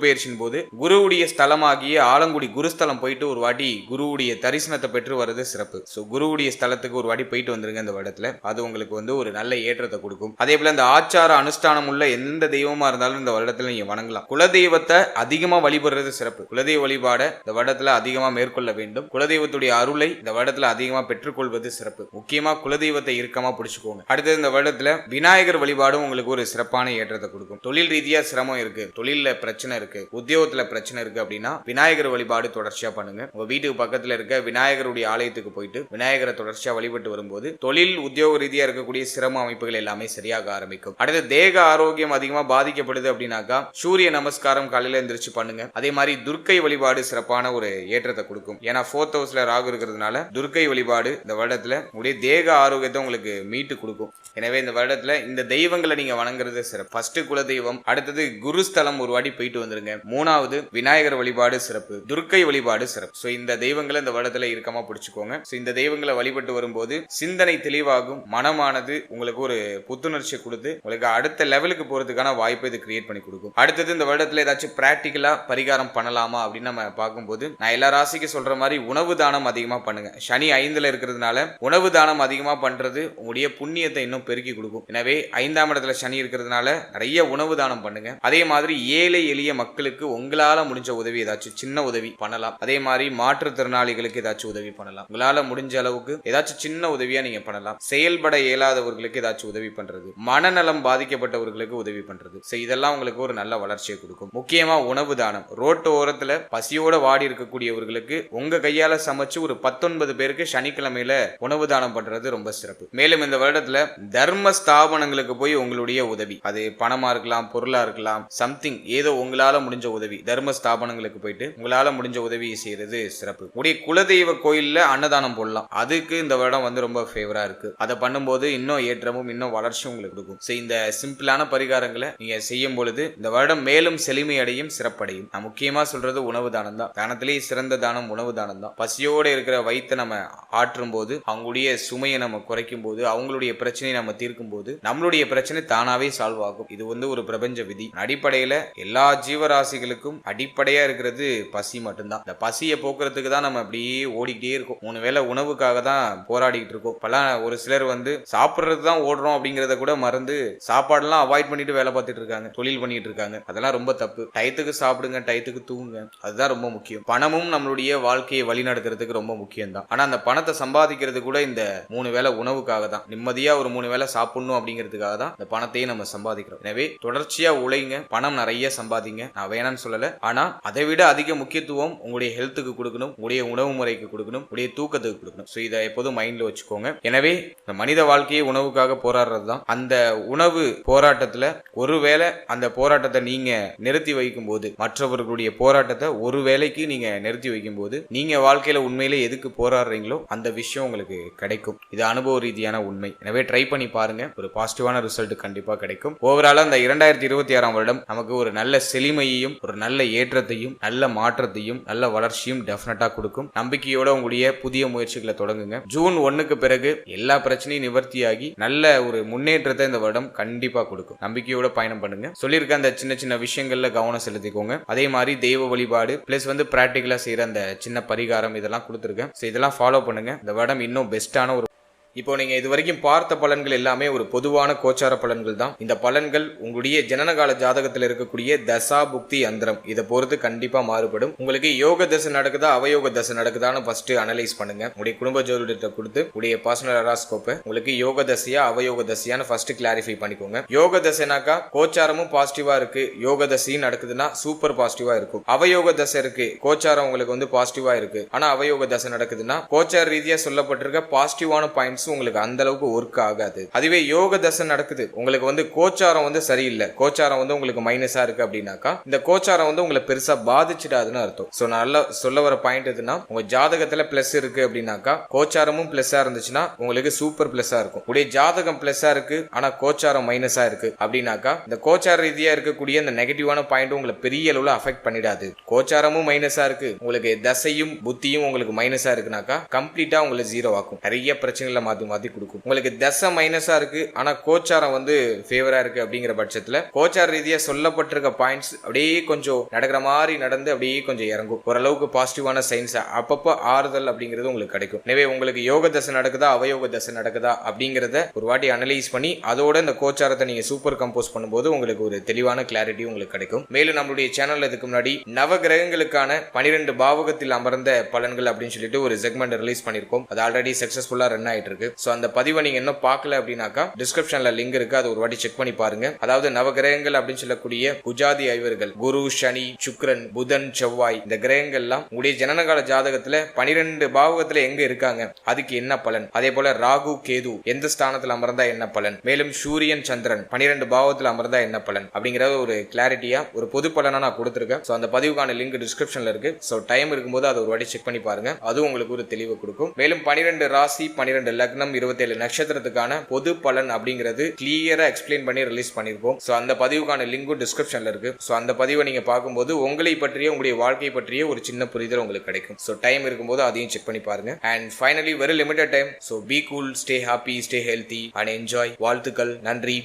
பெயர்ச்சியின் போது குருவுடைய ஸ்தலமாகிய ஆலங்குடி குருஸ்தலம் போயிட்டு ஒரு வாட்டி குருவுடைய தரிசனத்தை பெற்று வர்றது சிறப்பு. சோ குருவுடைய ஸ்தலத்துக்கு ஒரு வாட்டி போயிட்டு வந்துருங்க இந்த வருடத்துல. அது உங்களுக்கு ஒரு நல்ல ஏற்றத்தை கொடுக்கும். அதே போல இந்த ஆச்சார அனுஷ்டானம் உள்ள எந்த தெய்வமா இருந்தாலும் இந்த வருடத்துல நீங்க வணங்கலாம். குலதெய்வத்தை அதிகமா வழிபடுறது சிறப்பு. குலதெய்வ வழிபாட இந்த வருடத்துல அதிகமா மேற்கொள்ள மேற்கொள்ள வேண்டும். குலதெய்வத்துடைய அருளை இந்த வருடத்துல அதிகமா பெற்றுக்கொள்வது சிறப்பு. முக்கியமா குலதெய்வத்தை இறுக்கமா பிடிச்சுக்கோங்க. அடுத்தது இந்த வருடத்துல விநாயகர் வழிபாடும் உங்களுக்கு ஒரு சிறப்பான ஏற்றத்தை கொடுக்கும். தொழில் ரீதியா சிரமம் இருக்கு, தொழில பிரச்சனை இருக்கு, உத்தியோகத்துல பிரச்சனை இருக்கு அப்படின்னா விநாயகர் வழிபாடு தொடர்ச்சியா பண்ணுங்க. உங்க வீட்டுக்கு பக்கத்துல இருக்க விநாயகருடைய ஆலயத்துக்கு போயிட்டு விநாயகரை தொடர்ச்சியா வழிபட்டு வரும்போது தொழில் உத்தியோக ரீதியா இருக்கக்கூடிய சிரம அமைப்புகள் எல்லாமே சரியாக ஆரம்பிக்கும். அடுத்து தேக ஆரோக்கியம் அதிகமா பாதிக்கப்படுது அப்படின்னாக்கா சூரிய நமஸ்காரம் காலையில எந்திரிச்சு பண்ணுங்க. அதே மாதிரி துர்க்கை வழிபாடு சிறப்பான ஒரு ஏற்றத்தை கொடுக்கும். ஏன்னா 4th ஹவுஸ்ல ராகு இருக்கிறதுனால துர்க்கை வழிபாடு இந்த வருடத்துல உங்களுடைய தேக ஆரோக்கியத்தை உங்களுக்கு மீட்டு கொடுக்கும். எனவே இந்த வருடத்துல இந்த தெய்வங்களை நீங்க வணங்குறது சிறப்பு. ஃபர்ஸ்ட் குல தெய்வம், அடுத்தது குருஸ்தலம் ஒரு வாட்டி போயிட்டு வந்துருங்க. 3வது விநாயகர் வழிபாடு சிறப்பு, துர்க்கை வழிபாடு சிறப்பு. சோ இந்த தெய்வங்களை இந்த வருடத்துல இறுக்கமா பிடிச்சுக்கோங்க. சோ இந்த தெய்வங்களை வழிபட்டு வரும்போது சிந்தனை தெளிவாகும், மனமானது உங்களுக்கு ஒரு புத்துணர்ச்சி கொடுத்து உங்களுக்கு அடுத்த லெவலுக்கு போறதுக்கான வாய்ப்பை இது கிரியேட் பண்ணி கொடுக்கும். அடுத்தது இந்த வருடத்துல ஏதாச்சும் பிராக்டிக்கலா பரிகாரம் பண்ணலாமா அப்படின்னு நம்ம பார்க்கும்போது நான் எல்லா ராசிக்கு சொல்ற மாதிரி உணவு தானம் அதிகமா பண்ணுங்க. சனி 5ல இருக்கிறதுனால உணவு தானம் அதிகமா பண்றது உங்களுடைய புண்ணியத்தை இன்னும் பெருக்கி கொடுக்கும். எனவே 5ஆம் இடத்துல சனி இருக்கிறதுனால நிறைய உணவு தானம் பண்ணுங்க. அதே மாதிரி ஏழை எளிய மக்களுக்கு உங்களால முடிஞ்ச உதவி ஏதாச்சும் சின்ன உதவி பண்ணலாம். அதே மாதிரி மாற்றுத்திறனாளிகளுக்கு ஏதாச்சும் உதவி பண்ணலாம். உங்களால முடிஞ்ச அளவுக்கு ஏதாச்சும் சின்ன உதவியா நீங்க பண்ணலாம். செயல்பட இயலாதவர்களுக்கு ஏதாச்சும் உதவி பண்றது, மனநலம் பாதிக்கப்பட்டவர்களுக்கு உதவி பண்றது, இதெல்லாம் உங்களுக்கு ஒரு நல்ல வளர்ச்சியை கொடுக்கும். முக்கியமா உணவு தானம். ரோட்டு ஓரத்துல பசியோட வாடி இருக்கக்கூடியவர்களுக்கு உங்க கையால சமைச்சு ஒரு 19 பேருக்கு சனிக்கிழமையில உணவு தானம் பண்றது ரொம்ப சிறப்பு. மேலும் இந்த வருடத்துல தர்ம ஸ்தாபனங்களுக்கு போய் உங்களுடைய உதவி, அது பணமா இருக்கலாம், பொருளா இருக்கலாம், சம்திங் ஏதோ உங்களால முடிஞ்ச உதவி தர்ம ஸ்தாபனங்களுக்கு போயிட்டு உங்களால முடிஞ்ச உதவியை செய்யறது சிறப்பு. உடைய குலதெய்வ கோயில்ல அன்னதானம் போடலாம். அதுக்கு இந்த வருடம் வந்து ரொம்ப ஃபேவரா இருக்கு. அதை பண்ணும்போது இன்னும் ஏற்றமும் இன்னும் வளர்ச்சியும் உங்களுக்கு கொடுக்கும். இந்த சிம்பிளான பரிகாரங்களை நீங்க செய்யும் பொழுது இந்த வருடம் மேலும் செழுமை அடையும், சிறப்படையும். நான் முக்கியமா சொல்றது உணவு தானம் தான். தானத்திலேயே சிறந்த தானம் உணவு தானம் தான். பசியோட இருக்கிற வயிற்றை நம்ம ஆற்றும் போது, அவங்களுடைய சுமையை நம்ம குறைக்கும் போது, அவங்களுடைய பிரச்சனையை நம்ம தீர்க்கும் போது நம்மளுடைய பிரச்சனை தானாவே சால்வ் ஆகும். இது வந்து ஒரு பிரபஞ்ச விதி. அடிப்படையில எல்லா ஜீவராசிகளுக்கும் அடிப்படையா இருக்கிறது பசி மட்டும்தான். இந்த பசியை போக்குறதுக்கு தான் நம்ம அப்படியே ஓடிக்கிட்டே இருக்கோம். 3 வேளை உணவுக்காக தான் போராடிக்கிட்டு இருக்கோம். இப்பெல்லாம் ஒரு சிலர் வந்து சாப்பிட்றது தான் ஓடுறோம் அப்படிங்கறத கூட மறந்து சாப்பாடுலாம் அவாய்ட் பண்ணிட்டு வேலை பார்த்துட்டு இருக்காங்க, தொழில் பண்ணிட்டு இருக்காங்க. அதெல்லாம் ரொம்ப தப்பு. டயத்துக்கு சாப்பிடுங்க, டயத்துக்கு தூங்குங்க, அதுதான் ரொம்ப முக்கியம். பணமும் நம்மளுடைய வாழ்க்கையை வழி நடத்துறதுக்கு ரொம்ப முக்கியம் தான். ஆனா அந்த பணத்தை சம்பாதிக்கிறது கூட இந்த 3 வேளை உணவுக்காக தான். நிம்மதியா ஒரு 3 வேளை சாப்பிடணும் அப்படிங்கிறதுக்காக தான் இந்த பணத்தையே நம்ம சம்பாதிக்கிறோம். எனவே தொடர்ச்சியா உழைங்க, பணம் நிறைய சம்பாதிங்க, நான் வேணான்னு சொல்லல. ஆனா அதை விட அதிக முக்கியத்துவம் உங்களுடைய ஹெல்த்துக்கு கொடுக்கணும், உங்களுடைய உணவு முறைக்கு கொடுக்கணும், உங்களுடைய தூக்கத்துக்கு கொடுக்கணும். இதை எப்போதும் மைண்ட்ல வச்சுக்கோங்க. எனவே இந்த மனித வாழ்க்கையை உணவுக்காக போராடுறது தான். அந்த உணவு போராட்டத்துல ஒருவேளை அந்த போராட்டத்தை நீங்க நிறுத்தி வைக்கும் போது, மற்றவர்களுடைய போராட்டத்தை ஒரு வேளைக்கு நீங்க நிறுத்தி வைக்கும் போது, நீங்க வாழ்க்கையில உண்மையிலே எதுக்கு போராடுறீங்களோ அந்த விஷயம் உங்களுக்கு கிடைக்கும். இது அனுபவ ரீதியான உண்மை. எனவே ட்ரை பண்ணி பாருங்க, ஒரு பாசிட்டிவான ரிசல்ட் கண்டிப்பா கிடைக்கும். ஓவராலா இந்த 2026ஆம் வருடம் நமக்கு ஒரு நல்ல செழுமையையும், ஒரு நல்ல ஏற்றத்தையும், நல்ல மாற்றத்தையும், நல்ல வளர்ச்சியும் டெஃபினட்டா கொடுக்கும். நம்பிக்கையோட உங்களுடைய புதிய முயற்சிகளை தொடங்குங்க. ஜூன் 1க்கு பிறகு எல்லா பிரச்சனையும் நிவர்த்தியாகி நல்ல ஒரு முன்னேற்றத்தை இந்த வருடம் கண்டிப்பா கொடுக்கும். நம்பிக்கையோட பயணம் பண்ணுங்க. சொல்லியிருக்க அந்த சின்ன சின்ன விஷயங்கள்ல கவனம் செலுத்திக்கோங்க. அதே மாதிரி தெய்வ வழிபாடு பிளஸ் வந்து பிராக்டிகலா செய்யற அந்த சின்ன பரிகாரம் இதெல்லாம் கொடுத்துருக்கேன். இதெல்லாம் ஃபாலோ பண்ணுங்க. இந்த வருடம் இன்னும் பெஸ்டான ஒரு இப்போ நீங்க இது வரைக்கும் பார்த்த பலன்கள் எல்லாமே ஒரு பொதுவான கோச்சார பலன்கள் தான். இந்த பலன்கள் உங்களுடைய ஜனனகால ஜாதகத்தில் இருக்கக்கூடிய தசா புக்தி அந்தரம் இதை பொறுத்து கண்டிப்பா மாறுபடும். உங்களுக்கு யோக தசை நடக்குதா அவயோக தசை நடக்குதான்னு ஃபர்ஸ்ட் அனலைஸ் பண்ணுங்க. உங்களுடைய குடும்ப ஜோதிடத்தை கொடுத்து உங்களுடைய பர்சனல் ஹெராஸ்கோப்பை உங்களுக்கு யோக தசையா அவயோக தசையான்னு ஃபர்ஸ்ட் கிளாரிஃபை பண்ணிக்கோங்க. யோக தசைனாக்கா கோச்சாரமும் பாசிட்டிவா இருக்கு, யோக தசையும் நடக்குதுன்னா சூப்பர் பாசிட்டிவா இருக்கும். அவயோக தசை இருக்கு, கோச்சாரம் உங்களுக்கு வந்து பாசிட்டிவா இருக்கு, ஆனா அவயோக தசை நடக்குதுன்னா கோச்சார ரீதியா சொல்லப்பட்டிருக்க பாசிட்டிவான பாயிண்ட்ஸ் உங்களுக்கு அந்த அளவுக்கு ஒர்க் ஆகாது. அதுவே யோக தசை நடக்குது, உங்களுக்கு வந்து கோச்சாரம் வந்து சரியில்லை, கோச்சாரம் வந்து உங்களுக்கு மைனஸா இருக்கு அப்படின்னாக்கா இந்த கோச்சாரம் வந்து உங்களை பெருசா பாதிச்சிடாதுன்னு அர்த்தம். சோ நல்லா சொல்ல வர பாயிண்ட் எதுனா, உங்க ஜாதகத்துல பிளஸ் இருக்கு அப்படின்னாக்கா கோச்சாரமும் பிளஸ்ஸா இருந்துச்சுன்னா உங்களுக்கு சூப்பர் பிளஸ்ஸா இருக்கும். உடைய ஜாதகம் பிளஸ்ஸா இருக்கு ஆனா கோச்சாரம் மைனஸா இருக்கு அப்படின்னாக்கா இந்த கோச்சார ரீதியா இருக்கக்கூடிய இந்த நெகட்டிவான பாயிண்ட் உங்களை பெரிய அளவுல அஃபெக்ட் பண்ணிடாது. கோச்சாரமும் மைனஸா இருக்கு, உங்களுக்கு தசையும் புத்தியும் உங்களுக்கு மைனஸா இருக்குனாக்கா கம்ப்ளீட்டா உங்களை ஜீரோ ஆக்கும். நிறைய பிரச்சனைகளை மாத்தி மாத்தி கொடுக்கும். உங்களுக்கு தசை மைனஸா இருக்கு ஆனா கோச்சாரம் வந்து ஃபேவரா இருக்கு அப்படிங்கிற பட்சத்துல கோச்சார ரீதியா சொல்லப்பட்டிருக்க பாயிண்ட்ஸ் அப்படியே கொஞ்சம் நடக்கிற மாதிரி நடந்து அப்படியே கொஞ்சம் இறங்கும். ஓரளவுக்கு பாசிட்டிவான சைன்ஸ் அப்பப்போ ஆறுதல் அப்படிங்கிறது உங்களுக்கு கிடைக்கும். எனவே உங்களுக்கு யோக தசை நடக்குதா அவயோக தசை நடக்குதா அப்படிங்கிறத ஒரு வாட்டி அனலைஸ் பண்ணி அதோட இந்த கோச்சாரத்தை நீங்க சூப்பர் கம்போஸ் பண்ணும்போது உங்களுக்கு ஒரு தெளிவான கிளாரிட்டி உங்களுக்கு கிடைக்கும். மேலும் நம்மளுடைய சேனல்ல இதுக்கு முன்னாடி நவ கிரகங்களுக்கான 12 பாவகத்தில் அமர்ந்த பலன்கள் அப்படின்னு சொல்லிட்டு ஒரு செக்மெண்ட் ரிலீஸ் பண்ணிருக்கோம். அது ஆல்ரெடி சக்சஸ்ஃபுல்லா ரன் ஆயிட்டு இருக்கு. சோ அந்த பதிவை நீங்க இன்னும் பார்க்கல அப்படின்னாக்கா டிஸ்கிரிப்ஷன்ல லிங்க் இருக்கு, அது ஒரு வாட்டி செக் பண்ணி பாருங்க. அதாவது நவ கிரகங்கள் அப்படின்னு சொல்லக்கூடிய புஜாதி ஐவர்கள் குரு, சனி, சுக்கிரன், புதன், செவ்வாய் இந்த கிரகங்கள்லாம் உங்களுடைய ஜனனகால ஜாதகத்துல 12 பாவகத்துல எங்க இருக்காங்க, அதுக்கு என்ன பலன், அதே போல ராகு, கேது எந்த ஸ்தானத்துல அமர்ந்தா என்ன பலன், மேலும் சூரியன், சந்திரன் 12 பாவத்துல அமர்ந்தா என்ன பலன் அப்படிங்கறது ஒரு கிளாரிட்டியா ஒரு பொது பலனா நான் கொடுத்திருக்கேன். சோ அந்த பதிவுக்கான லிங்க் டிஸ்கிரிப்ஷன்ல இருக்கு. சோ டைம் இருக்கும்போது அதை ஒரு வாட்டி செக் பண்ணி பாருங்க, அதுவும் உங்களுக்கு ஒரு தெளிவு கொடுக்கும். மேலும் 12 ராசி, 12 லக்னம், 27 நட்சத்திரத்துக்கான பொது பலன் அப்படிங்கிறது கிளியரா எக்ஸ்பிளைன் பண்ணி ரிலீஸ் பண்ணிருக்கோம். சோ அந்த பதிவுக்கான லிங்கும் டிஸ்கிரிப்ஷன்ல இருக்கு. சோ அந்த பதிவை நீங்க பார்க்கும்போது உங்களை பற்றிய உங்களுடைய வாழ்க்கை பற்றிய ஒரு சின்ன புரிதல் உங்களுக்கு கிடைக்கும். சோ டைம் இருக்கும்போது அதையும் செக் பண்ணி பாருங்க. And finally very limited time. So be cool, stay happy, stay healthy and enjoy. வாழ்த்துக்கள், நன்றி.